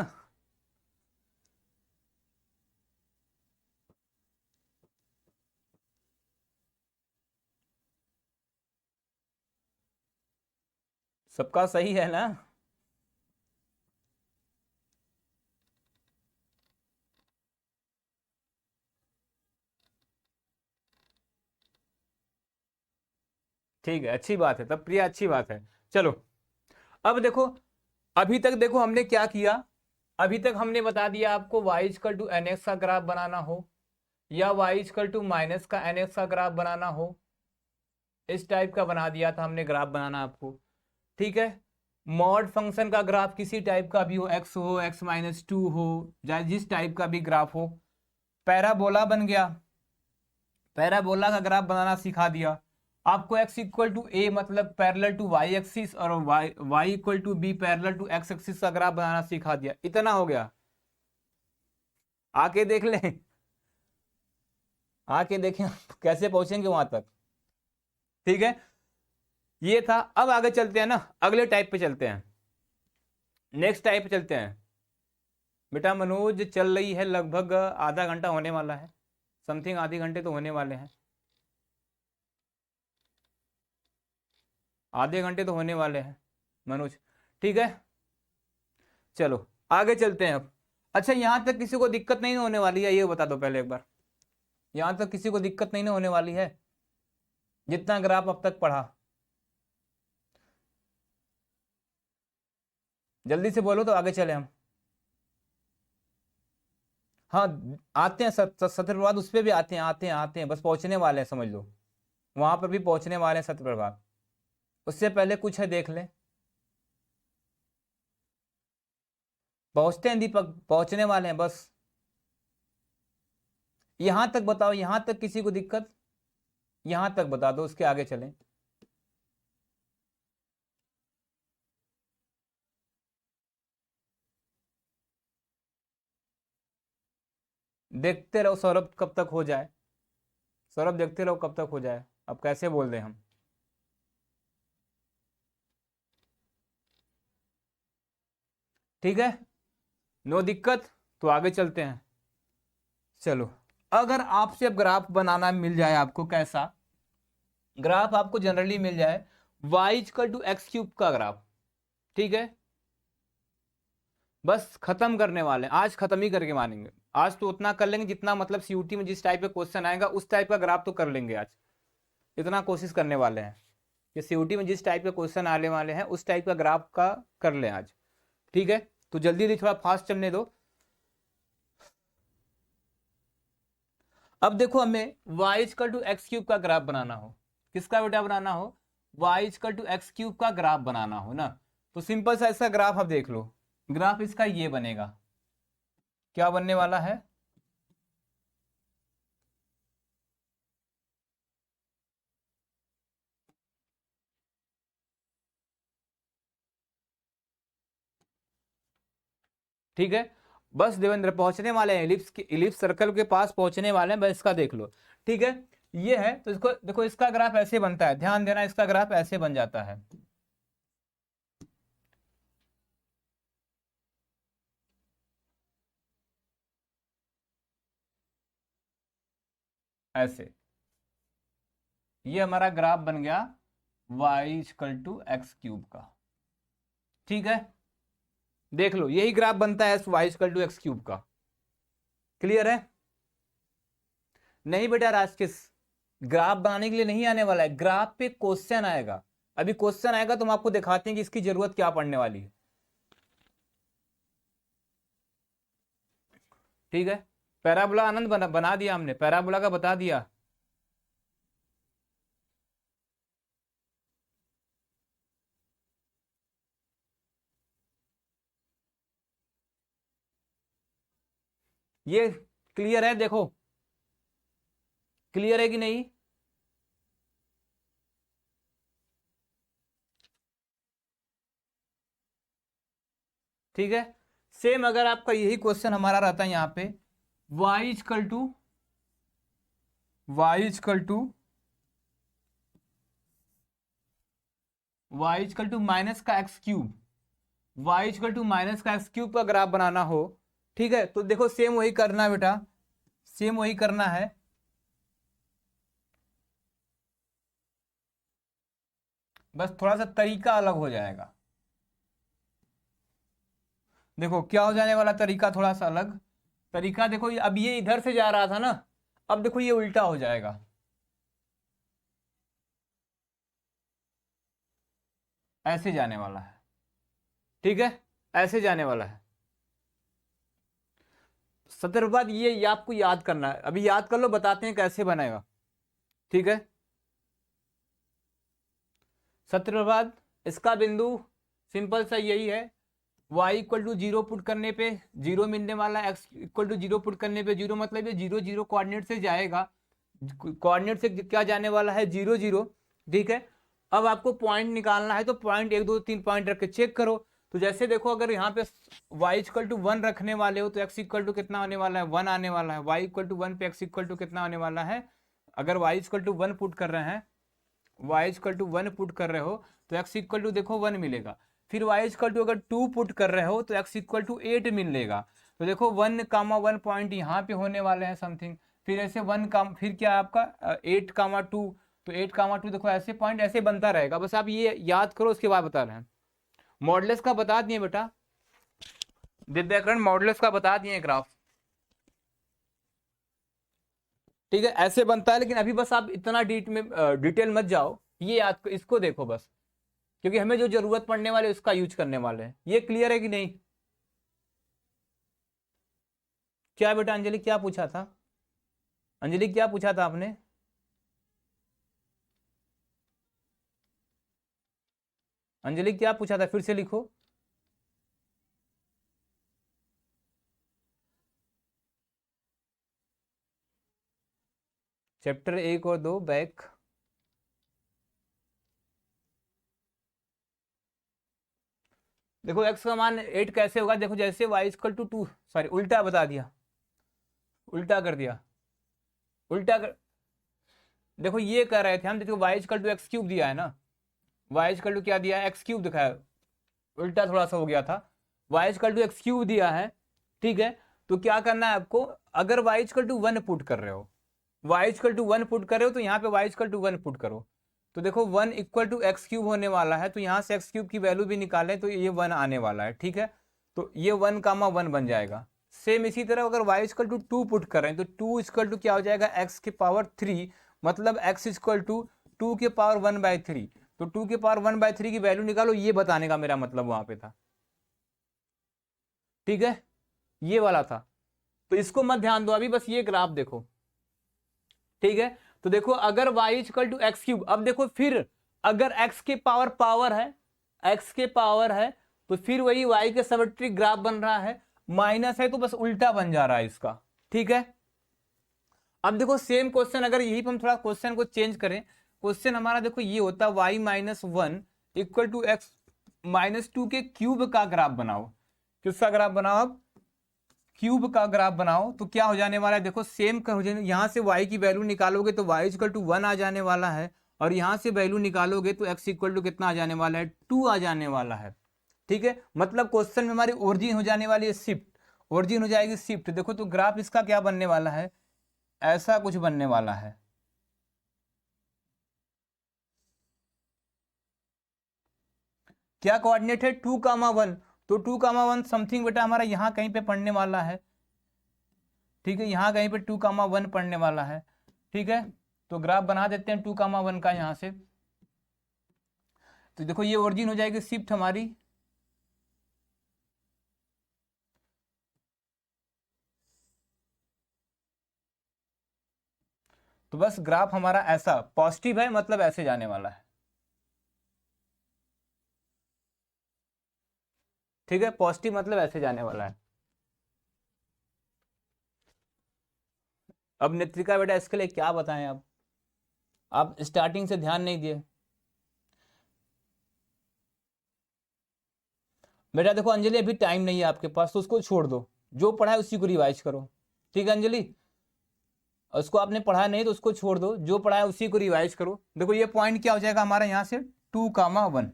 S1: सबका सही है ना। ठीक है, अच्छी बात है, तब प्रिया अच्छी बात है। चलो अब देखो, अभी तक देखो हमने क्या किया, अभी तक हमने बता दिया आपको y equal to n x का ग्राफ बनाना हो या y इक्वल टू माइनस का एन एक्स का ग्राफ बनाना हो, इस टाइप का बना दिया था हमने ग्राफ बनाना आपको, ठीक है। मॉड फंक्शन का ग्राफ किसी टाइप का भी हो, एक्स हो, एक्स माइनस टू हो, या जिस टाइप का भी ग्राफ हो। पैराबोला बन गया, पैराबोला का ग्राफ बनाना सिखा दिया आपको, x इक्वल टू ए मतलब पैरेलल टू y एक्सिस और y equal to b parallel to x axis का ग्राफ बनाना सिखा दिया। इतना हो गया, आके देख लें, आके देखें कैसे पहुंचेंगे वहां तक, ठीक है। ये था, अब आगे चलते हैं ना, अगले टाइप पे चलते हैं, नेक्स्ट टाइप पे चलते हैं। बेटा मनोज चल रही है, लगभग आधा घंटा होने वाला है, समथिंग आधे घंटे तो होने वाले हैं, आधे घंटे तो होने वाले हैं मनोज, ठीक है। चलो आगे चलते हैं अब। अच्छा यहां तक किसी को दिक्कत नहीं होने वाली है, ये बता दो पहले एक बार, यहां तक किसी को दिक्कत नहीं होने वाली है जितना ग्राफ अब तक पढ़ा, जल्दी से बोलो तो आगे चले हम। हाँ आते हैं, सत्यप्रभात उस पर भी आते हैं, आते हैं आते हैं, बस पहुंचने वाले हैं, समझ लो वहां पर भी पहुंचने वाले हैं सत्यप्रभात, उससे पहले कुछ है देख लें। पहुंचते हैं दीपक, पहुंचने वाले हैं बस, यहां तक बताओ, यहां तक किसी को दिक्कत, यहां तक बता दो, उसके आगे चलें। देखते रहो सौरभ कब तक हो जाए, सौरभ देखते रहो कब तक हो जाए, अब कैसे बोल दें हम। ठीक है, नो दिक्कत, तो आगे चलते हैं। चलो अगर आपसे अब ग्राफ बनाना मिल जाए आपको, कैसा ग्राफ आपको जनरली मिल जाए, y equal to x cube का ग्राफ, ठीक है, बस खत्म करने वाले हैं आज, खत्म ही करके मानेंगे आज, तो उतना कर लेंगे जितना मतलब सीयूटी में जिस टाइप का क्वेश्चन आएगा उस टाइप का ग्राफ तो कर लेंगे आज, इतना कोशिश करने वाले हैं कि सीयूटी में जिस टाइप के क्वेश्चन आने वाले हैं उस टाइप का ग्राफ का कर लें आज, ठीक है। तो जल्दी थोड़ा फास्ट चलने दो, अब देखो हमें y equal to x cube का ग्राफ बनाना हो, किसका बेटा बनाना हो, y equal to x cube का ग्राफ बनाना हो ना, तो सिंपल सा इसका ग्राफ अब देख लो, ग्राफ इसका ये बनेगा, क्या बनने वाला है, ठीक है। बस देवेंद्र पहुंचने वाले हैं, इलिप्स सर्कल के पास पहुंचने वाले हैं, बस इसका देख लो, ठीक है। ये है तो इसको देखो, इसका ग्राफ ऐसे बनता है, ध्यान देना, इसका ग्राफ ऐसे बन जाता है, ऐसे, ये हमारा ग्राफ बन गया y equal to x cube का, ठीक है। देख लो यही ग्राफ बनता है y equal to x cube का, क्लियर है। नहीं बेटा राजकिस, ग्राफ बनाने के लिए नहीं आने वाला है, ग्राफ पे क्वेश्चन आएगा, अभी क्वेश्चन आएगा तो हम आपको दिखाते हैं कि इसकी जरूरत क्या पड़ने वाली है, ठीक है। पैराबोला आनंद बना दिया हमने, पैराबोला का बता दिया, ये क्लियर है, देखो क्लियर है कि नहीं, ठीक है। सेम अगर आपका यही क्वेश्चन हमारा रहता है यहाँ पे, y equal to y equal to y equal to minus का x cube, y equal to minus का एक्स क्यूब का ग्राफ बनाना हो, ठीक है, तो देखो सेम वही करना है बेटा, सेम वही करना है, बस थोड़ा सा तरीका अलग हो जाएगा। देखो क्या हो जाने वाला तरीका, थोड़ा सा अलग तरीका, देखो अब ये इधर से जा रहा था ना, अब देखो ये उल्टा हो जाएगा, ऐसे जाने वाला है, ठीक है, ऐसे जाने वाला है। सत्तर बाद ये आपको याद करना है, अभी याद कर लो, बताते हैं कैसे बनेगा, ठीक है। सत्तर बाद इसका बिंदु सिंपल सा यही है, y equal to zero put करने पे जीरो मिलने वाला, x equal to zero put करने पे जीरो, मतलब ये जीरो जीरो कोऑर्डिनेट से जाएगा, कोऑर्डिनेट से क्या जाने वाला है, जीरो जीरो, ठीक है। अब आपको पॉइंट निकालना है, तो पॉइंट एक दो तीन पॉइंट रख के चेक करो, तो जैसे देखो अगर यहाँ पे y इक्वल टू वन रखने वाले हो तो x इक्वल टू कितना आने वाला है, वन आने वाला है, y इक्वल टू वन पे x इक्वल टू कितना आने वाला है, अगर y equal to one put कर रहे हैं, y equal to one put कर रहे हो तो x इक्वल टू देखो वन मिलेगा, फिर y इक्वल टू अगर टू पुट कर रहे हो तो x इक्वल टू एट मिलेगा, तो देखो वन कामा वन पॉइंट यहाँ पे होने वाले हैं समथिंग, फिर ऐसे वन काम, फिर क्या आपका एट कामा टू, तो एट कामा टू देखो ऐसे पॉइंट ऐसे बनता रहेगा, बस आप ये याद करो, उसके बाद बता रहे हैं। मॉडलेस का बता दिए बेटा, दिव्याकरण मॉडलेस का बता दिए ग्राफ, ठीक है, ऐसे बनता है, लेकिन अभी बस आप इतना डिटेल मत जाओ, ये याद इसको देखो बस, क्योंकि हमें जो जरूरत पड़ने वाले उसका यूज करने वाले हैं, ये क्लियर है कि नहीं। क्या बेटा अंजलि क्या पूछा था, अंजलि क्या पूछा था आपने, अंजलि क्या पूछा था, फिर से लिखो। चैप्टर एक और दो बैक, देखो x का मान 8 कैसे होगा, देखो जैसे y equal to two, sorry उल्टा बता दिया, उल्टा कर दिया, उल्टा कर, देखो ये कर रहे थे हम, देखो y equal to x cube दिया है ना, y इक्वल टू क्या दिया है, एक्स क्यूब दिखाया, उल्टा थोड़ा सा हो गया था, y equal to x cube दिया है, ठीक है। तो क्या करना है आपको, अगर y equal to one put कर रहे हो, y equal to one put कर रहे हो तो यहाँ पे y equal to one put करो, तो देखो one equal to x cube होने वाला है, तो यहाँ से एक्स क्यूब की वैल्यू भी निकालें तो ये वन आने वाला है, ठीक है, तो ये वन कामा वन बन जाएगा। सेम इसी तरह अगर y equal to two put कर रहे हैं तो टू इक्वल टू क्या हो जाएगा, x की पावर थ्री, मतलब x इक्वल टू टू के पावर वन बाई थ्री, तो टू के पावर वन बाई थ्री की वैल्यू निकालो, ये बताने का मेरा मतलब वहां पे था, ठीक है, ये वाला था, तो इसको मत ध्यान दो अभी, बस ये ग्राफ देखो, ठीक है, तो देखो अगर y equal to x cube, अब देखो फिर अगर x के पावर है, x के पावर है, तो फिर वही y के सिमेट्रिक ग्राफ बन रहा है, माइनस है तो बस उल्टा बन जा रहा है इसका। ठीक है, अब देखो सेम क्वेश्चन, अगर यही पे हम थोड़ा क्वेश्चन को चेंज करें, क्वेश्चन हमारा देखो ये होता y minus one equal to x minus two के क्यूब का ग्राफ बनाओ। किसका ग्राफ बनाओ? अब क्यूब का ग्राफ बनाओ, तो क्या हो जाने वाला है, देखो सेम हो जाने, यहां से y की वैल्यू निकालोगे तो y इक्वल टू वन आ जाने वाला है, और यहां से वैल्यू निकालोगे तो x इक्वल टू कितना आ जाने वाला है, टू आ जाने वाला है। ठीक है, मतलब क्वेश्चन में हमारी ओरिजिन हो जाने वाली है शिफ्ट, ओरिजिन हो जाएगी शिफ्ट। देखो तो ग्राफ इसका क्या बनने वाला है, ऐसा कुछ बनने वाला है। क्या कोऑर्डिनेट है, 2,1, तो 2,1 समथिंग बेटा हमारा यहाँ कहीं पे पढ़ने वाला है। ठीक है, यहाँ कहीं पे 2,1 पढ़ने वाला है। ठीक है, तो ग्राफ बना देते हैं 2,1 का यहाँ से, तो देखो ये ओरिजिन हो जाएगी शिफ्ट हमारी। तो बस ग्राफ हमारा ऐसा पॉजिटिव है, मतलब ऐसे जाने वाला है। ठीक है, पॉजिटिव मतलब ऐसे जाने वाला है। अब नेत्रिका बेटा इसके लिए क्या बताएं, अब आप स्टार्टिंग से ध्यान नहीं दिए। बेटा देखो अंजलि अभी टाइम नहीं है आपके पास, तो उसको छोड़ दो, जो पढ़ा है उसी को रिवाइज करो। ठीक है अंजलि, उसको आपने पढ़ा नहीं तो उसको छोड़ दो, जो पढ़ा है उसी को रिवाइज करो। देखो ये पॉइंट क्या हो जाएगा हमारा यहाँ से 2,1,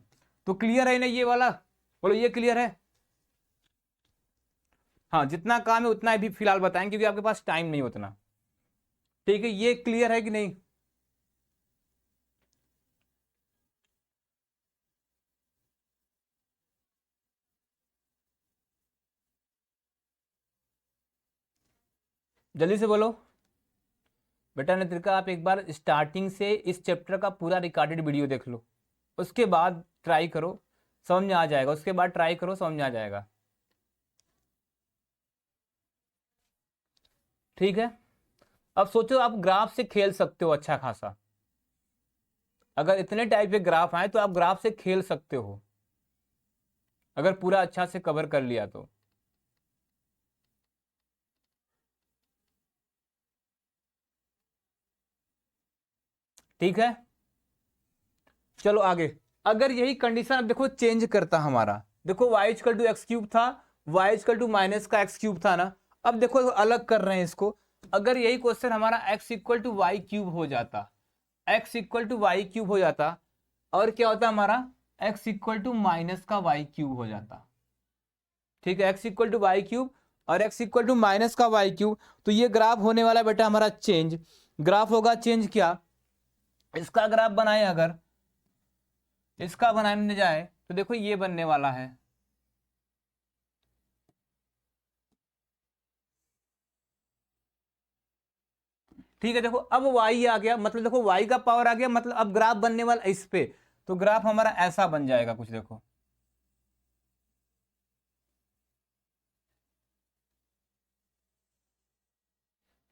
S1: तो क्लियर है ना ये वाला, बोलो ये क्लियर है। हाँ जितना काम है उतना भी फिलहाल बताएं, क्योंकि आपके पास टाइम नहीं उतना। ठीक है, ये क्लियर है कि नहीं? जल्दी से बोलो। बेटा नेत्रिका आप एक बार स्टार्टिंग से इस चैप्टर का पूरा रिकॉर्डेड वीडियो देख लो, उसके बाद ट्राई करो, समझ में आ जाएगा, उसके बाद ट्राई करो, समझ में आ जाएगा। ठीक है, अब सोचो आप ग्राफ से खेल सकते हो अच्छा खासा, अगर इतने टाइप के ग्राफ आए तो आप ग्राफ से खेल सकते हो, अगर पूरा अच्छा से कवर कर लिया तो। ठीक है, चलो आगे। अगर यही कंडीशन अब देखो चेंज करता हमारा, देखो y equal to x cube था, y इक्वल टू माइनस का एक्स क्यूब था ना, अब देखो अलग कर रहे हैं इसको। अगर यही क्वेश्चन हमारा x equal to y cube हो जाता, x equal to y cube हो जाता, और क्या होता हमारा x इक्वल टू माइनस का वाई क्यूब हो जाता। ठीक है, x equal to y cube और x इक्वल टू माइनस का वाई क्यूब, तो ये ग्राफ होने वाला बेटा हमारा चेंज, ग्राफ होगा चेंज। क्या इसका ग्राफ बनाए, अगर इसका बनाने जाए तो देखो ये बनने वाला है। ठीक है, देखो अब y आ गया, मतलब देखो y का पावर आ गया, मतलब अब ग्राफ बनने वाला इस पे, तो ग्राफ हमारा ऐसा बन जाएगा कुछ, देखो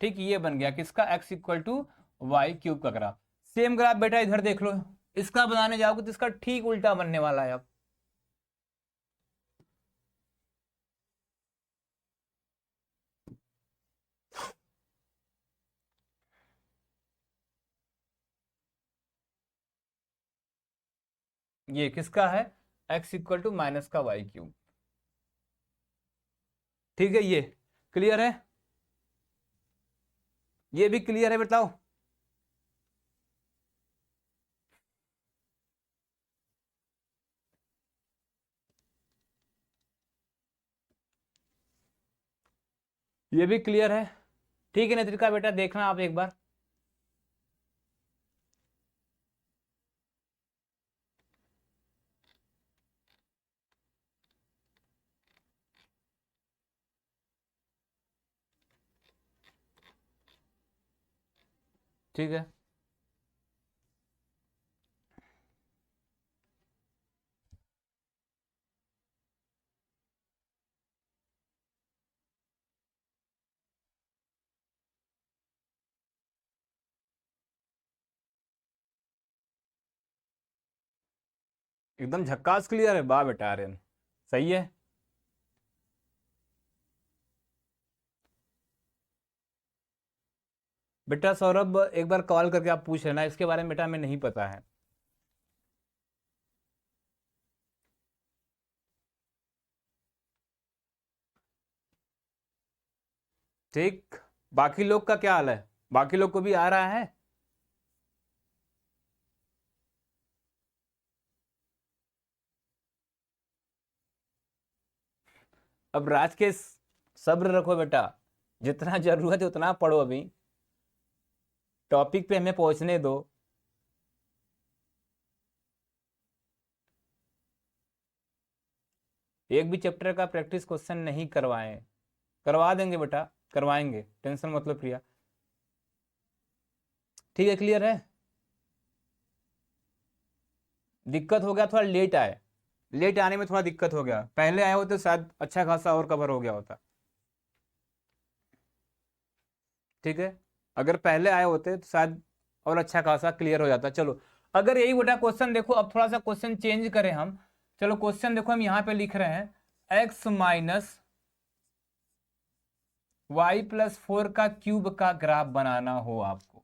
S1: ठीक ये बन गया किसका, x equal to y cube का ग्राफ। सेम ग्राफ बेटा इधर देख लो, इसका बनाने जाओगे तो इसका ठीक उल्टा बनने वाला है अब। ये किसका है, x इक्वल टू माइनस का वाई क्यूब। ठीक है, ये क्लियर है, ये भी क्लियर है बताओ। ये भी क्लियर है। ठीक है नेत्रिका बेटा देखना आप एक बार। ठीक है, एकदम झक्कास क्लियर है, वाह बेटा आर्यन, सही है। बेटा सौरभ एक बार कॉल करके आप पूछ लेना, इसके बारे में बेटा हमें नहीं पता है। ठीक, बाकी लोग का क्या हाल है, बाकी लोग को भी आ रहा है? अब राज के सब्र रखो बेटा, जितना जरूरत है उतना पढ़ो, अभी टॉपिक पे हमें पहुंचने दो। एक भी चैप्टर का प्रैक्टिस क्वेश्चन नहीं करवाएं, करवा देंगे बेटा, करवाएंगे, टेंशन मतलब प्रिया। ठीक है, क्लियर है। दिक्कत हो गया, थोड़ा लेट आए, लेट आने में थोड़ा दिक्कत हो गया, पहले आए होते शायद अच्छा खासा और कवर हो गया होता। ठीक है, अगर पहले आए होते तो शायद और अच्छा खासा क्लियर हो जाता। चलो, अगर यही बेटा क्वेश्चन देखो, अब थोड़ा सा क्वेश्चन चेंज करें हम। चलो क्वेश्चन देखो, हम यहाँ पे लिख रहे हैं x माइनस वाई प्लस 4 का क्यूब का ग्राफ बनाना हो आपको।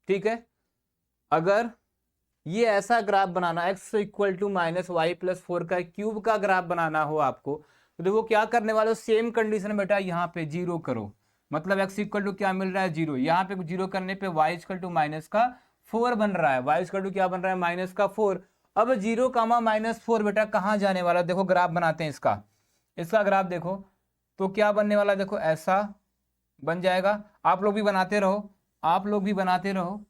S1: ठीक है, अगर ये ऐसा ग्राफ बनाना, x equal to minus y plus 4 का क्यूब का ग्राफ बनाना हो आपको, तो देखो क्या करने वाले हो, सेम कंडीशन बेटा यहाँ पे जीरो करो, मतलब x इक्वल टू क्या मिल रहा है, जीरो। यहाँ पे जीरो करने पे y इक्वल टू माइनस का 4 बन रहा है, y इक्वल टू क्या बन रहा है, माइनस का 4। अब जीरो कामा माइनस 4 बेटा कहाँ जाने वाला, देखो ग्राफ बनाते हैं इसका, इसका ग्राफ देखो तो क्या बनने वाला, देखो ऐसा बन जाएगा। आप लोग भी बनाते रहो, आप लोग भी बनाते रहो,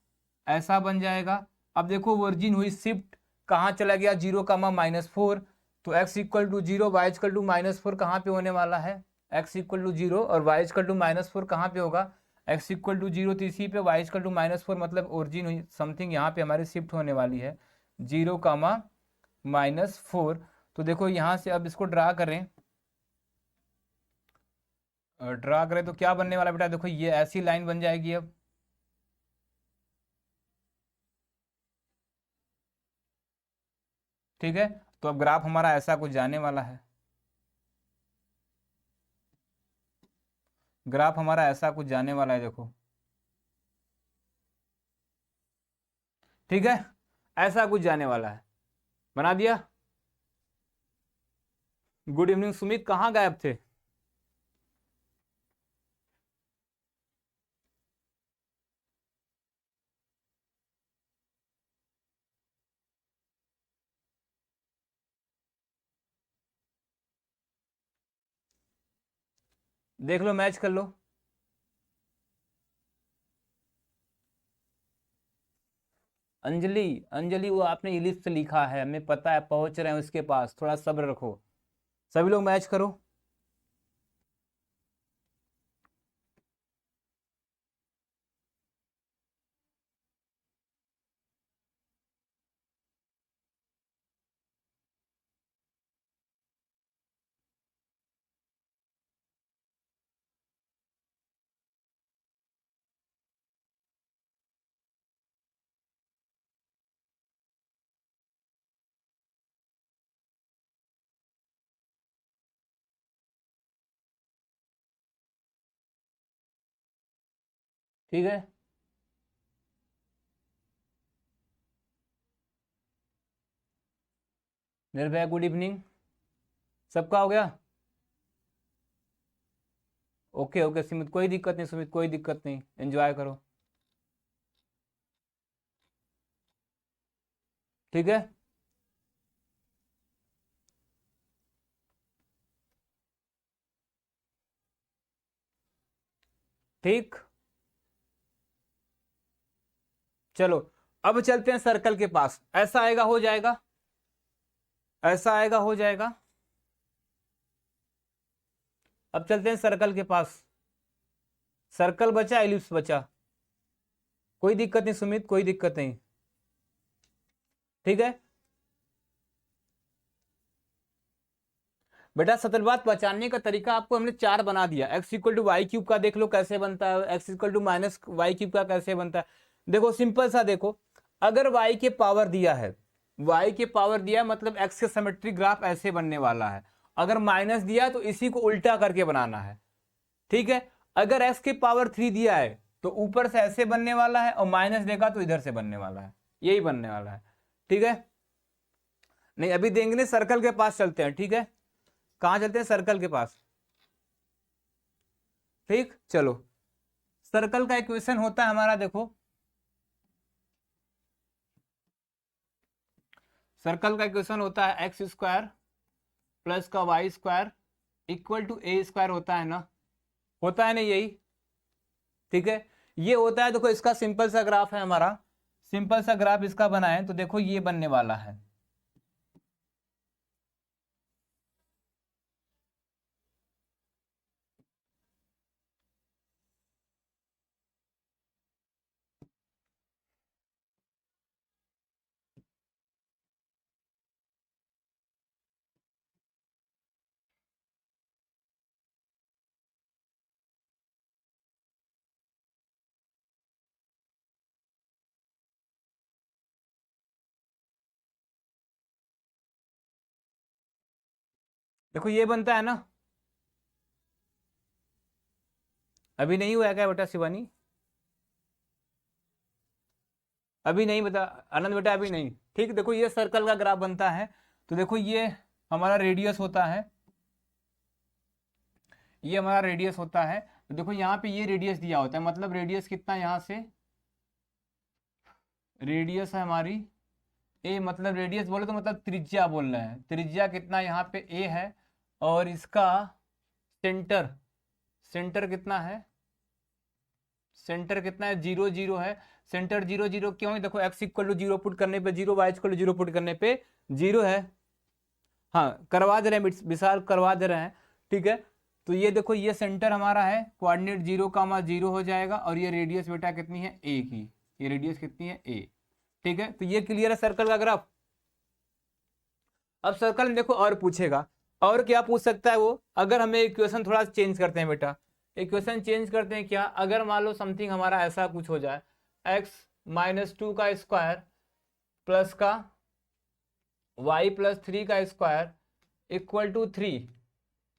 S1: ऐसा बन जाएगा। अब देखो वर्जिन हुई, शिफ्ट कहाँ चला गया, जीरो कामा माइनस 4, तो x equal to zero, y equal to minus 4 कहाँ पे होने वाला है, x इक्वल टू जीरो और वाई इक्वल टू माइनस 4 कहाँ पे होगा, x इक्वल टू जीरो तो इसी पे, वाई इक्वल टू माइनस 4 मतलब ओरिजिन हुई समथिंग यहाँ पे हमारी शिफ्ट होने वाली है, जीरो कामा माइनस 4। तो देखो यहाँ से अब इसको ड्रा करें, ड्रा करें तो क्या बनने वाला बेटा, देखो ये ऐसी लाइन बन जाएगी अब। ठीक है, तो अब ग्राफ हमारा ऐसा कुछ जाने वाला है, ग्राफ हमारा ऐसा कुछ जाने वाला है, देखो। ठीक है, ऐसा कुछ जाने वाला है, बना दिया। गुड इवनिंग सुमित, कहाँ गायब थे? देख लो, मैच कर लो। अंजलि, अंजलि वो आपने इलिप्स लिखा है, हमें पता है, पहुंच रहे हैं उसके पास, थोड़ा सब्र रखो। सभी लोग मैच करो। ठीक है, निर्भय गुड इवनिंग, सबका हो गया? ओके ओके सुमित, कोई दिक्कत नहीं, सुमित कोई दिक्कत नहीं, एंजॉय करो। ठीक है, ठीक, चलो अब चलते हैं सर्कल के पास, ऐसा आएगा हो जाएगा, ऐसा आएगा हो जाएगा। अब चलते हैं सर्कल के पास, सर्कल बचा, एलिप्स बचा, कोई दिक्कत नहीं सुमित, कोई दिक्कत नहीं। ठीक है बेटा, सतर्कबाद पहचानने का तरीका आपको हमने चार बना दिया, x equal to y cube का देख लो कैसे बनता है, x equal to minus y cube का कैसे बनता है। देखो सिंपल सा, देखो अगर वाई के पावर दिया है, y के पावर दिया मतलब x के सिमेट्रिक ग्राफ ऐसे बनने वाला है। अगर माइनस दिया तो इसी को उल्टा करके बनाना है, ठीक है। अगर x के पावर 3 दिया है तो ऊपर से ऐसे बनने वाला है, और माइनस देगा तो इधर से बनने वाला है, यही बनने वाला है, ठीक है। नहीं अभी देंगे नहीं, सर्कल के पास चलते हैं, ठीक है। कहां चलते हैं? सर्कल के पास, ठीक। चलो, सर्कल का इक्वेशन होता है हमारा, देखो सर्कल का इक्वेशन होता है एक्स स्क्वायर प्लस का y square equal to a square होता है ना, होता है ना यही, ठीक है। ये होता है, देखो इसका सिंपल सा ग्राफ है हमारा, सिंपल सा ग्राफ इसका बनाए तो देखो ये बनने वाला है। देखो ये बनता है ना, अभी नहीं हुआ है क्या बेटा शिवानी? अभी नहीं बता आनंद बेटा, अभी नहीं, ठीक। देखो ये सर्कल का ग्राफ बनता है, तो देखो ये हमारा रेडियस होता है, ये हमारा रेडियस होता है। तो देखो यहाँ पे ये रेडियस दिया होता है, मतलब रेडियस कितना यहाँ से, रेडियस है हमारी ए, मतलब रेडियस बोले तो मतलब त्रिज्या बोल रहे हैं, त्रिज्या कितना यहाँ पे ए है, और इसका सेंटर, सेंटर कितना है, सेंटर कितना है, 0 0 है। सेंटर 0 0 क्यों है? देखो एक्स इक्वल टू 0 पुट करने पे 0, वाई इक्वल टू 0 पुट करने पे 0 है। हाँ करवा दे रहे हैं, विशाल करवा दे रहे हैं, ठीक है। तो ये देखो ये सेंटर हमारा है, कोऑर्डिनेट 0, 0 हो जाएगा, और ये रेडियस बेटा कितनी है, ए की, ये रेडियस कितनी है, ए, ठीक है। तो ये क्लियर है सर्कल का ग्राफ। अब सर्कल में देखो और पूछेगा, और क्या पूछ सकता है वो, अगर हमें इक्वेशन थोड़ा चेंज करते हैं बेटा, इक्वेशन चेंज करते हैं क्या, अगर मान लो समथिंग हमारा ऐसा कुछ हो जाए, x-2 का स्क्वायर प्लस का y+3 का स्क्वायर इक्वल टू 3,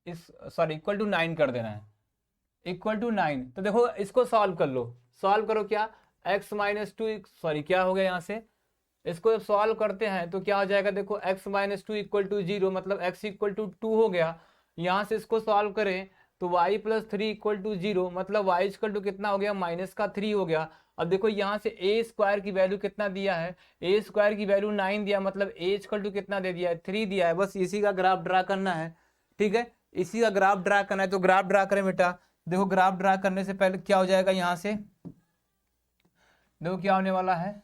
S1: इस सॉरी इक्वल टू 9 कर देना है, इक्वल टू 9। तो देखो इसको सॉल्व कर लो, सॉल्व करो क्या, x-2, सॉरी क्या हो गया यहाँ से, इसको जब सॉल्व करते हैं तो क्या हो जाएगा, देखो x-2 इक्वल टू 0, मतलब x इक्वल टू 2 हो गया। यहाँ से इसको सॉल्व करें तो y+3 इक्वल टू 0, मतलब y इक्वल टू कितना हो गया, -3 हो गया। अब देखो यहाँ से ए स्क्वायर की वैल्यू कितना दिया है, ए स्क्वायर की वैल्यू 9 दिया, मतलब ए इक्वल टू कितना दे दिया है, 3 दिया है। बस इसी का ग्राफ ड्रा करना है, ठीक है, इसी का ग्राफ ड्रा करना है। तो ग्राफ ड्रा करें बेटा, देखो ग्राफ ड्रा करने से पहले क्या हो जाएगा, यहाँ से देखो क्या होने वाला है,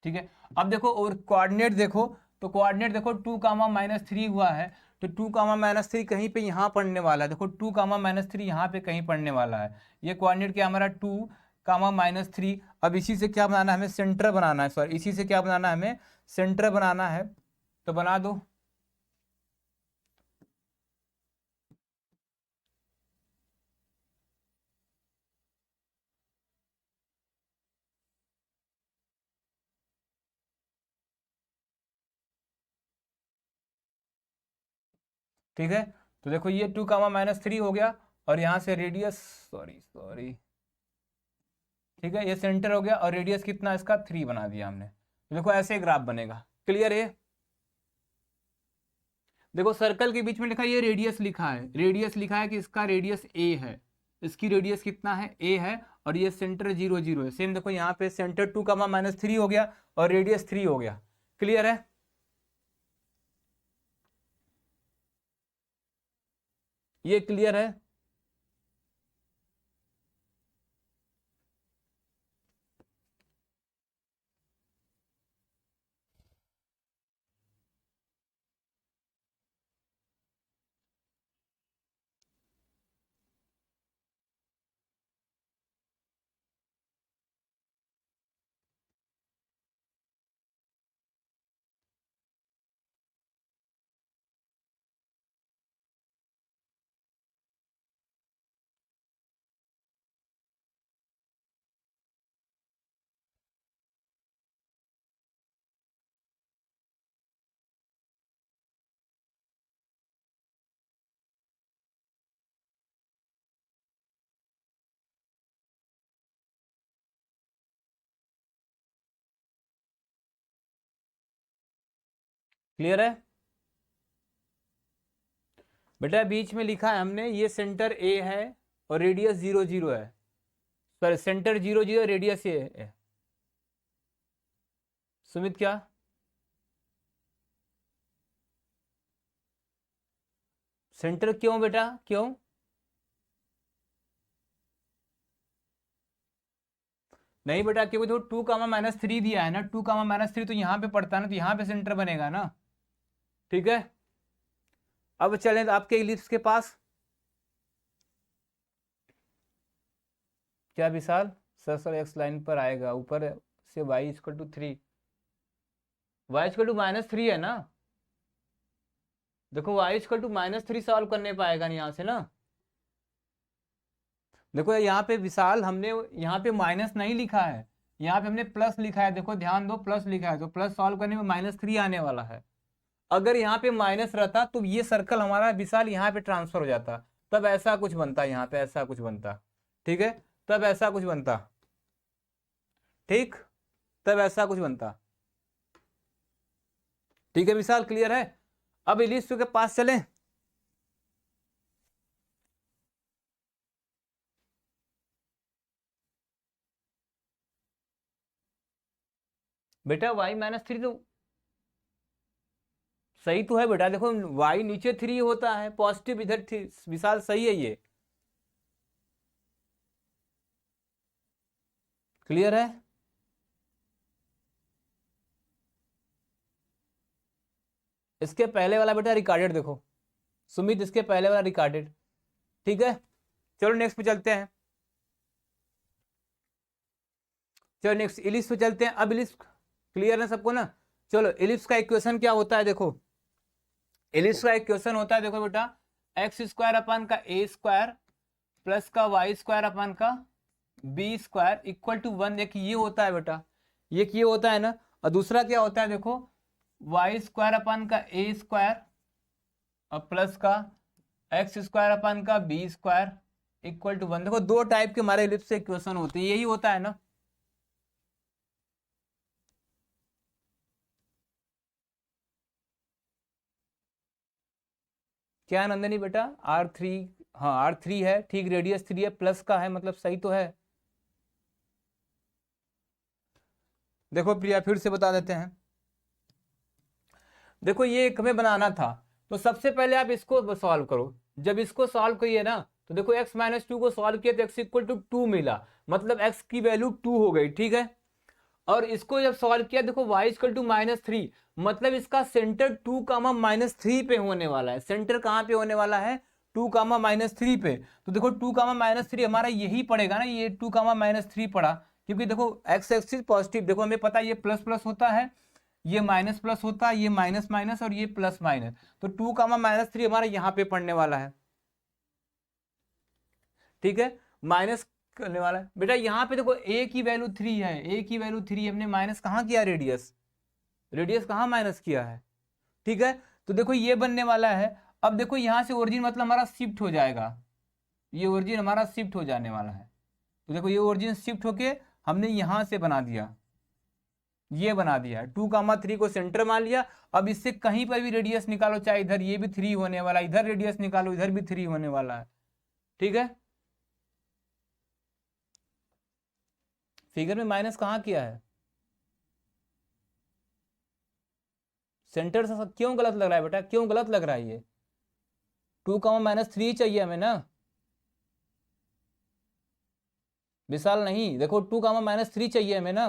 S1: ठीक है। अब देखो और कोऑर्डिनेट देखो, तो कोऑर्डिनेट देखो 2, -3 हुआ है, तो 2, -3 कहीं पे यहाँ पड़ने वाला है, देखो 2, -3 यहाँ पे कहीं पड़ने वाला है। ये कोऑर्डिनेट क्या हमारा 2, -3। अब इसी से क्या बनाना है हमें, सेंटर बनाना है, सॉरी इसी से क्या बनाना है हमें, सेंटर बनाना है। तो बना दो, ठीक है। तो देखो ये 2, -3 हो गया, और यहाँ से रेडियस, सॉरी सॉरी, ठीक है, ये सेंटर हो गया, और रेडियस कितना इसका 3 बना दिया हमने। तो देखो ऐसे ग्राफ बनेगा, क्लियर है। देखो सर्कल के बीच में लिखा है, ये रेडियस लिखा है, रेडियस लिखा है कि इसका रेडियस ए है, इसकी रेडियस कितना है, ए है, और ये सेंटर 0 0 है। सेम देखो यहाँ पे सेंटर 2, -3 हो गया, और रेडियस 3 हो गया, क्लियर है। ये क्लियर है। क्लियर है बेटा? बीच में लिखा है हमने, ये सेंटर ए है और रेडियस 0 0 है, सॉरी सेंटर 0 0, रेडियस ए है। सुमित क्या? सेंटर क्यों बेटा, क्यों? नहीं बेटा, क्योंकि तो 2, -3 दिया है ना, 2, -3 तो यहाँ पे पड़ता है ना, तो यहाँ पे सेंटर बनेगा ना। ठीक है, अब चलें आपके इलिप्स के पास। क्या विशाल? सर एक्स लाइन पर आएगा, ऊपर से y = 3, y = -3 है ना। देखो y = -3 सॉल्व करने पाएगा नहीं यहाँ से ना। देखो यहाँ पे विशाल हमने यहाँ पे माइनस नहीं लिखा है, यहाँ पे हमने प्लस लिखा है। देखो ध्यान दो, प्लस लिखा है तो प्लस सॉल्व करने में -3 आने वाला है। अगर यहाँ पे माइनस रहता तो ये सर्कल हमारा विशाल यहाँ पे ट्रांसफर हो जाता, तब ऐसा कुछ बनता, यहाँ पे ऐसा कुछ बनता। ठीक है, तब ऐसा कुछ बनता। ठीक, तब ऐसा कुछ बनता। ठीक है विशाल, क्लियर है? अब इलिप्स के पास चलें। बेटा y-3 तो सही तो है बेटा। देखो y नीचे 3 होता है, पॉजिटिव इधर विशाल सही है ये। क्लियर है? इसके पहले वाला बेटा रिकॉर्डेड देखो सुमित, इसके पहले वाला रिकॉर्डेड। ठीक है, चलो नेक्स्ट पे चलते हैं। चलो नेक्स्ट इलिप्स पे चलते हैं। अब इलिप्स क्लियर है सबको ना? चलो इलिप्स का इक्वेशन क्या होता है देखो, इलिप्स का इक्वेशन होता है देखो बेटा, x² प्लस का y² इक्वल टू 1। एक ये होता है बेटा, एक ये होता है ना, और दूसरा क्या होता है देखो, y² और प्लस का x² इक्वल टू 1। देखो दो टाइप के हमारे इलिप्स से इक्वेशन होते हैं, यही होता है ना। क्या नंदनी बेटा? R3, हाँ R3 है, ठीक, रेडियस 3 है, प्लस का है, मतलब सही तो है। देखो प्रिया फिर से बता देते हैं। देखो ये एक हमें बनाना था, तो सबसे पहले आप इसको सॉल्व करो। जब इसको सॉल्व करिए ना, तो देखो x-2 को सॉल्व किया तो x = 2 मिला, मतलब x की वैल्यू 2 हो गई। ठीक है, और इसको जब सॉल्व किया देखो y = -3, मतलब इसका सेंटर 2, -3 पे होने वाला है। सेंटर कहाँ पे होने वाला है? 2, -3 पे। तो देखो 2, -3 हमारा यही पड़ेगा ना, ये 2, -3 पड़ा, क्योंकि देखो x एक्सिस पॉजिटिव, देखो हमें पता है ये प्लस प्लस होता है, ये माइनस प्लस होता है, ये माइनस माइनस और ये प्लस माइनस, तो 2, -3 हमारा यहाँ पे पड़ने वाला है। ठीक है, माइनस करने वाला है बेटा। यहाँ पे देखो a की वैल्यू 3 है, a की वैल्यू 3, हमने माइनस कहाँ किया? रेडियस, रेडियस कहाँ माइनस किया है? ठीक है, तो देखो ये बनने वाला है। अब देखो यहाँ से ओरिजिन मतलब हमारा शिफ्ट हो जाएगा, ये ओरिजिन हमारा शिफ्ट हो जाने वाला है। तो देखो ये ओरिजिन शिफ्ट होके हमने यहाँ से बना दिया, ये बना दिया 2, 3 को सेंटर मान लिया। अब इससे कहीं पर भी रेडियस निकालो, चाहे इधर ये भी 3 होने वाला, इधर रेडियस निकालो, इधर भी 3 होने वाला है। ठीक है, फिगर में माइनस कहाँ किया है? सेंटर से क्यों गलत लग रहा है बेटा, क्यों गलत लग रहा है? ये 2, -3 चाहिए हमें ना विशाल, नहीं देखो 2, -3 चाहिए हमें ना।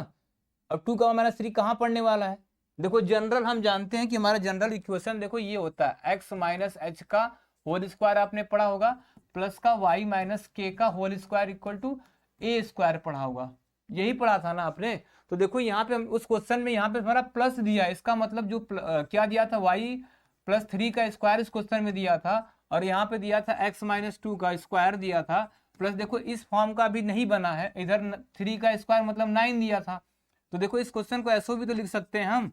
S1: अब 2, -3 कहाँ पड़ने वाला है? देखो जनरल हम जानते हैं कि हमारा जनरल इक्वेशन देखो ये होता है x-h का होल स्क्वायर, आपने पढ़ा होगा, प्लस का y-k का whole square equal to a² पढ़ा होगा, यही पढ़ा था ना आपने। तो देखो यहाँ पे हम उस क्वेश्चन में यहाँ पे हमारा प्लस दिया, इसका मतलब जो क्या दिया था, y+3 का स्क्वायर इस क्वेश्चन में दिया था, और यहाँ पे दिया था x-2 का स्क्वायर दिया था, प्लस देखो इस फॉर्म का भी नहीं बना है, इधर 3 का स्क्वायर मतलब 9 दिया था। तो देखो इस क्वेश्चन को ऐसे भी तो लिख सकते हैं हम,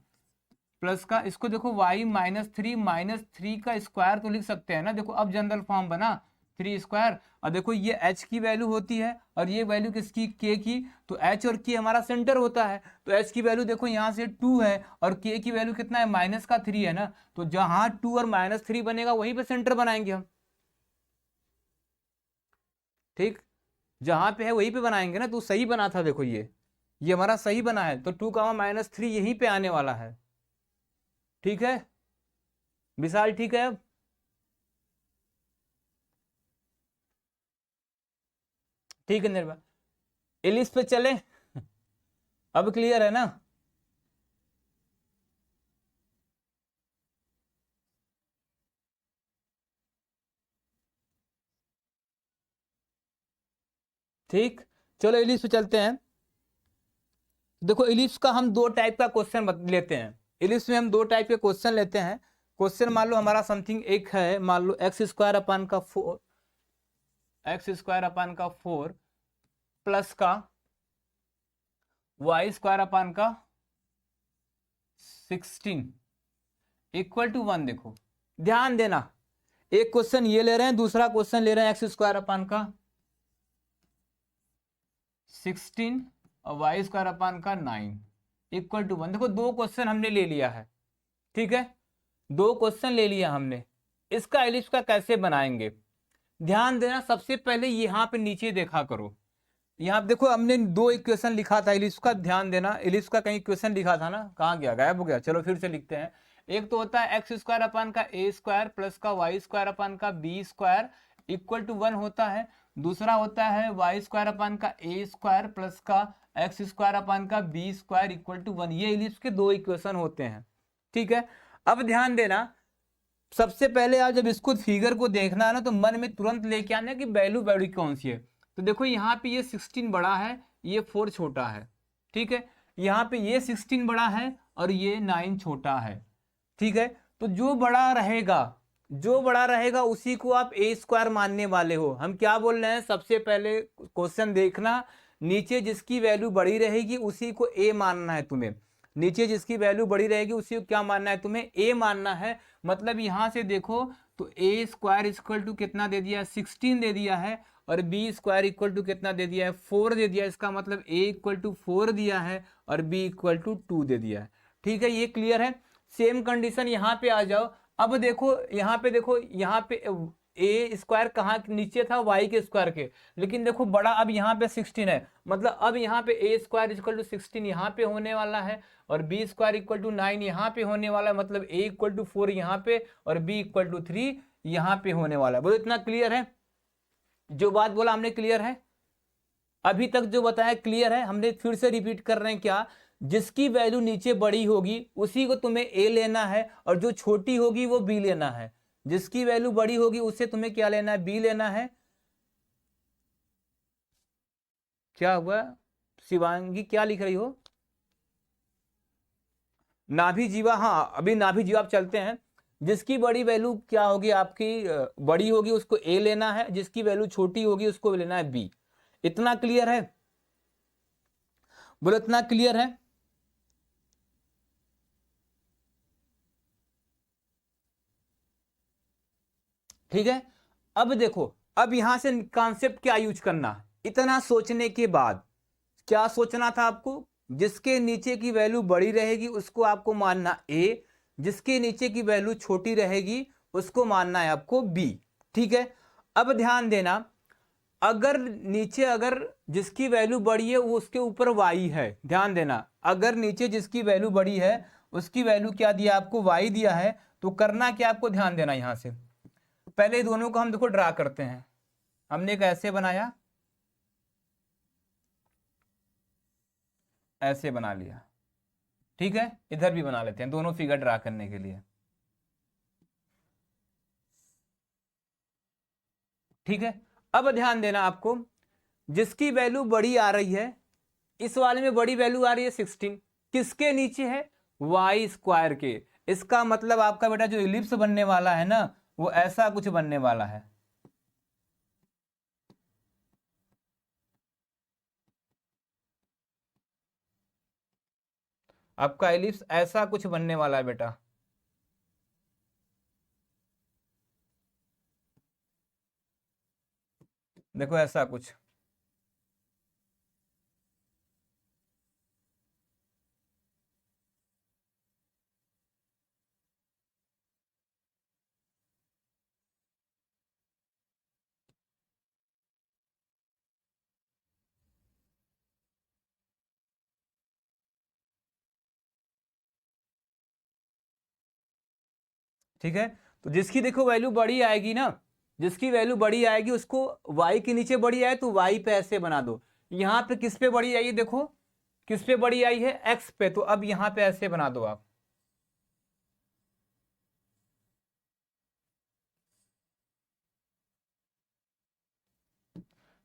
S1: प्लस का इसको देखो y-3 -3 का स्क्वायर तो लिख सकते हैं ना। देखो अब जनरल फॉर्म बना, 3 स्क्वायर। और देखो ये h की वैल्यू होती है और ये वैल्यू किसकी, k की। तो h और k हमारा सेंटर होता है, तो h की वैल्यू देखो यहाँ से 2 है और k की वैल्यू कितना है, -3 है ना। तो जहां 2 और -3 बनेगा वहीं पे सेंटर बनाएंगे हम, ठीक, जहां पे है वहीं पे बनाएंगे ना। तो सही बना था, देखो ये हमारा सही बना है, तो 2 -3 यहीं पे आने वाला है। ठीक है विशाल, ठीक है। अब ठीक है निर्भय, इलिस पे चले। अब क्लियर है ना। ठीक, चलो इलिप्स पे चलते हैं। देखो इलिप्स का हम दो टाइप का क्वेश्चन लेते हैं। इलिप्स में हम दो टाइप के क्वेश्चन लेते हैं। क्वेश्चन मान लो हमारा समथिंग एक है, मान लो x² / 4 प्लस का y² / 16 इक्वल टू 1। देखो ध्यान देना, एक क्वेश्चन ये ले रहे हैं, दूसरा क्वेश्चन ले रहे हैं x² / 16 और y² / 9 इक्वल टू 1। देखो दो क्वेश्चन हमने ले लिया है, ठीक है, दो क्वेश्चन ले लिया हमने। इसका इलिप्स का कैसे बनाएंगे, ध्यान देना। सबसे पहले यहाँ पे नीचे देखा करो, यहाँ पे देखो हमने दो इक्वेशन लिखा था इलिप्स का, ध्यान देना। इलिप्स का कहीं इक्वेशन लिखा था ना, कहाँ गया, गायब हो गया। चलो फिर से लिखते हैं। एक तो होता है x² / प्लस का y² / इक्वल टू 1 होता है। दूसरा होता है y² / प्लस का x² / इक्वल टू 1। ये इलिप्स के दो इक्वेशन होते हैं, ठीक है। अब ध्यान देना, सबसे पहले आप जब इसको फिगर को देखना है ना, तो मन में तुरंत लेके आना कि वैल्यू वैल्यू कौन सी है। तो देखो यहाँ पे ये 16 बड़ा है, ये 4 छोटा है, ठीक है। यहाँ पे ये 16 बड़ा है और ये 9 छोटा है, ठीक है। तो जो बड़ा रहेगा उसी को आप a² मानने वाले हो। हम क्या बोल रहे हैं, सबसे पहले क्वेश्चन देखना, नीचे जिसकी वैल्यू बड़ी रहेगी उसी को a मानना है तुम्हें। नीचे जिसकी वैल्यू बड़ी रहेगी उसी को क्या मानना है, तुम्हें a मानना है। मतलब यहां से देखो तो a² इक्वल टू कितना दे दिया है, 16 दे दिया है, और b² इक्वल टू कितना दे दिया है, 4 दे दिया है। इसका मतलब a इक्वल टू 4 दिया है और b इक्वल टू 2 दे दिया है, ठीक है। ये क्लियर है। सेम कंडीशन यहाँ पे आ जाओ। अब देखो यहाँ पे, देखो यहाँ पे a² कहाँ नीचे था, y² के, लेकिन देखो बड़ा अब यहाँ पे 16 है। मतलब अब यहाँ पे a² इक्वल टू 16 यहाँ पे होने वाला है और b² इक्वल टू 9 यहाँ पे होने वाला है। मतलब a इक्वल टू 4 यहाँ पे और b इक्वल टू 3 यहाँ पे होने वाला है। बोलो इतना क्लियर है, जो बात बोला हमने क्लियर है, अभी तक जो बताया क्लियर है। हमने फिर से रिपीट कर रहे हैं, क्या, जिसकी वैल्यू नीचे बड़ी होगी उसी को तुम्हें a लेना है और जो छोटी होगी वो b लेना है। जिसकी वैल्यू बड़ी होगी उससे तुम्हें क्या लेना है, b लेना है। क्या हुआ शिवांगी, क्या लिख रही हो, नाभि जीवा, हाँ अभी नाभि जीवा चलते हैं। जिसकी बड़ी वैल्यू क्या होगी आपकी, बड़ी होगी उसको a लेना है, जिसकी वैल्यू छोटी होगी उसको लेना है b। इतना क्लियर है, बोलो इतना क्लियर है। ठीक है। अब देखो, अब यहां से कॉन्सेप्ट क्या यूज करना, इतना सोचने के बाद क्या सोचना था आपको, जिसके नीचे की वैल्यू बड़ी रहेगी उसको आपको मानना a, जिसके नीचे की वैल्यू छोटी रहेगी उसको मानना है आपको b, ठीक है। अब ध्यान देना, अगर नीचे अगर जिसकी वैल्यू बड़ी है वो उसके ऊपर y है, ध्यान देना, अगर नीचे जिसकी वैल्यू बड़ी है उसकी वैल्यू क्या दिया आपको, y दिया है, तो करना क्या आपको, ध्यान देना। यहां से पहले दोनों को हम देखो ड्रा करते हैं। हमने एक ऐसे बनाया, ऐसे बना लिया, ठीक है। इधर भी बना लेते हैं दोनों फिगर ड्रा करने के लिए, ठीक है। अब ध्यान देना आपको, जिसकी वैल्यू बड़ी आ रही है, इस वाले में बड़ी वैल्यू आ रही है 16, किसके नीचे है, y² के। इसका मतलब आपका बेटा जो इलिप्स बनने वाला है ना, वो ऐसा कुछ बनने वाला है। आपका इलिप्स ऐसा कुछ बनने वाला है बेटा, देखो ऐसा कुछ। ठीक है, तो जिसकी देखो वैल्यू बड़ी आएगी ना, जिसकी वैल्यू बड़ी आएगी उसको y के नीचे बड़ी आए तो y पे ऐसे बना दो। यहां पे किस पे बड़ी आई है देखो, किस पे बड़ी आई है, x पे, तो अब यहां पे ऐसे बना दो आप।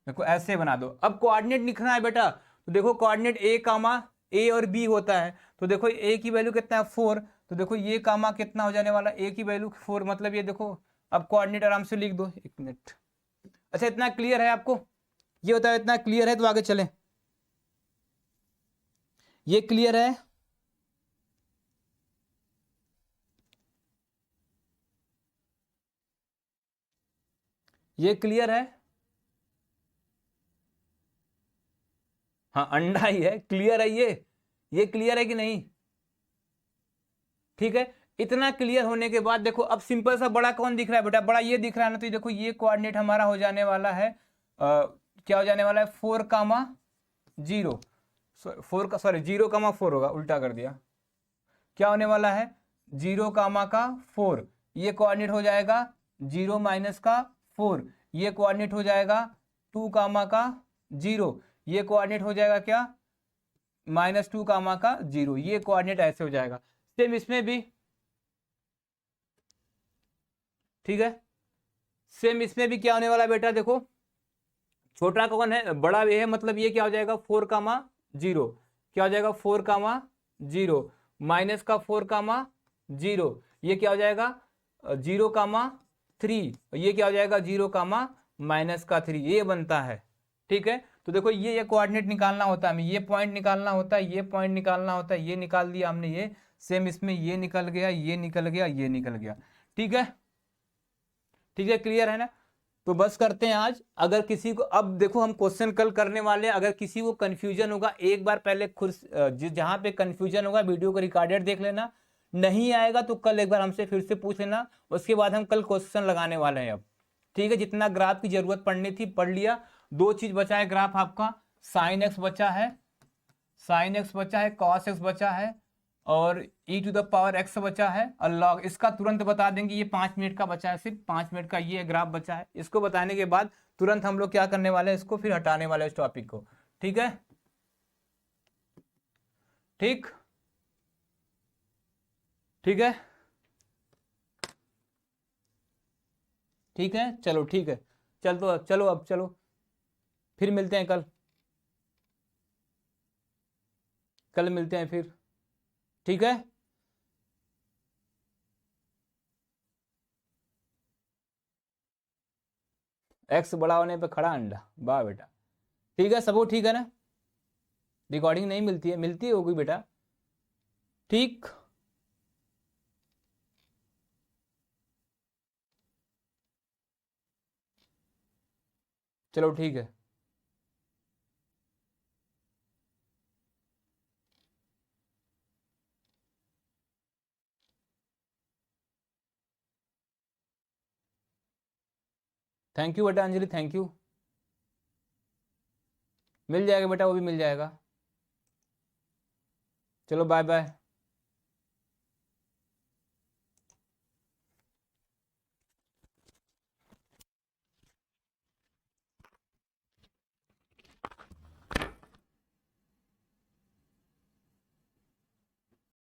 S1: देखो ऐसे बना दो। अब कोऑर्डिनेट लिखना है बेटा, तो देखो कोऑर्डिनेट a कामा a और b होता है, तो देखो a की वैल्यू कितना है 4, तो देखो ये कामा कितना हो जाने वाला, a की वैल्यू 4, मतलब ये देखो। अब कोऑर्डिनेट आराम से लिख दो, एक मिनट। अच्छा इतना क्लियर है आपको, ये होता है, इतना क्लियर है तो आगे चलें। ये क्लियर है, ये क्लियर है। हाँ अंडा ही है, क्लियर है ये क्लियर है कि नहीं? ठीक है, इतना क्लियर होने के बाद देखो अब सिंपल सा बड़ा कौन दिख रहा है बेटा, बड़ा ये दिख रहा है ना, तो ये देखो ये कोऑर्डिनेट हमारा हो जाने वाला है क्या हो जाने वाला है, 4,0, 4 का सॉरी 0,4 होगा, उल्टा कर दिया। क्या होने वाला है, 0,4, ये कोऑर्डिनेट हो जाएगा 0 - 4, ये कोऑर्डिनेट हो जाएगा 2,0, ये कोऑर्डिनेट हो जाएगा क्या, -2,0, ये कोऑर्डिनेट ऐसे हो जाएगा। सेम इसमें भी, ठीक है, सेम इसमें भी क्या होने वाला है बेटा, देखो छोटा कौन है, बड़ा ये है, मतलब ये क्या हो जाएगा 4,0, क्या हो जाएगा 4,0, -4,0, ये क्या हो जाएगा 0,3, ये क्या हो जाएगा 0,-3, ये बनता है। ठीक है, तो देखो ये कोऑर्डिनेट निकालना होता है हमें, ये पॉइंट निकालना होता है, ये पॉइंट निकालना होता है, ये निकाल दिया हमने, ये सेम इसमें ये निकल गया, ये निकल गया, ये निकल गया। ठीक है, ठीक है, क्लियर है ना? तो बस करते हैं आज। अगर किसी को, अब देखो हम क्वेश्चन कल करने वाले हैं, अगर किसी को कंफ्यूजन होगा एक बार पहले खुद जहां पे कंफ्यूजन होगा वीडियो को रिकॉर्डेड देख लेना, नहीं आएगा तो कल एक बार हमसे फिर से पूछ लेना, उसके बाद हम कल क्वेश्चन लगाने वाले हैं अब। ठीक है, जितना ग्राफ की जरूरत पड़नी थी पढ़ लिया। दो चीज बचा है ग्राफ आपका, साइन एक्स बचा है, साइन एक्स बचा है, कॉस एक्स बचा है, और e⁻x बचा है, और log, इसका तुरंत बता देंगे, ये 5 मिनट का बचा है, सिर्फ 5 मिनट का ये ग्राफ बचा है। इसको बताने के बाद तुरंत हम लोग क्या करने वाले हैं, इसको फिर हटाने वाले इस टॉपिक को। ठीक है, ठीक, ठीक है, ठीक है, चलो ठीक है, चल तो चलो अब चलो, फिर मिलते हैं कल, कल मिलते हैं फिर। ठीक है, एक्स बड़ा होने पे खड़ा अंडा, वाह बेटा। ठीक है, सबको ठीक है ना? रिकॉर्डिंग नहीं मिलती है, मिलती होगी बेटा। ठीक, चलो ठीक है। थैंक यू बेटा अंजलि, थैंक यू। मिल जाएगा बेटा, वो भी मिल जाएगा। चलो बाय बाय।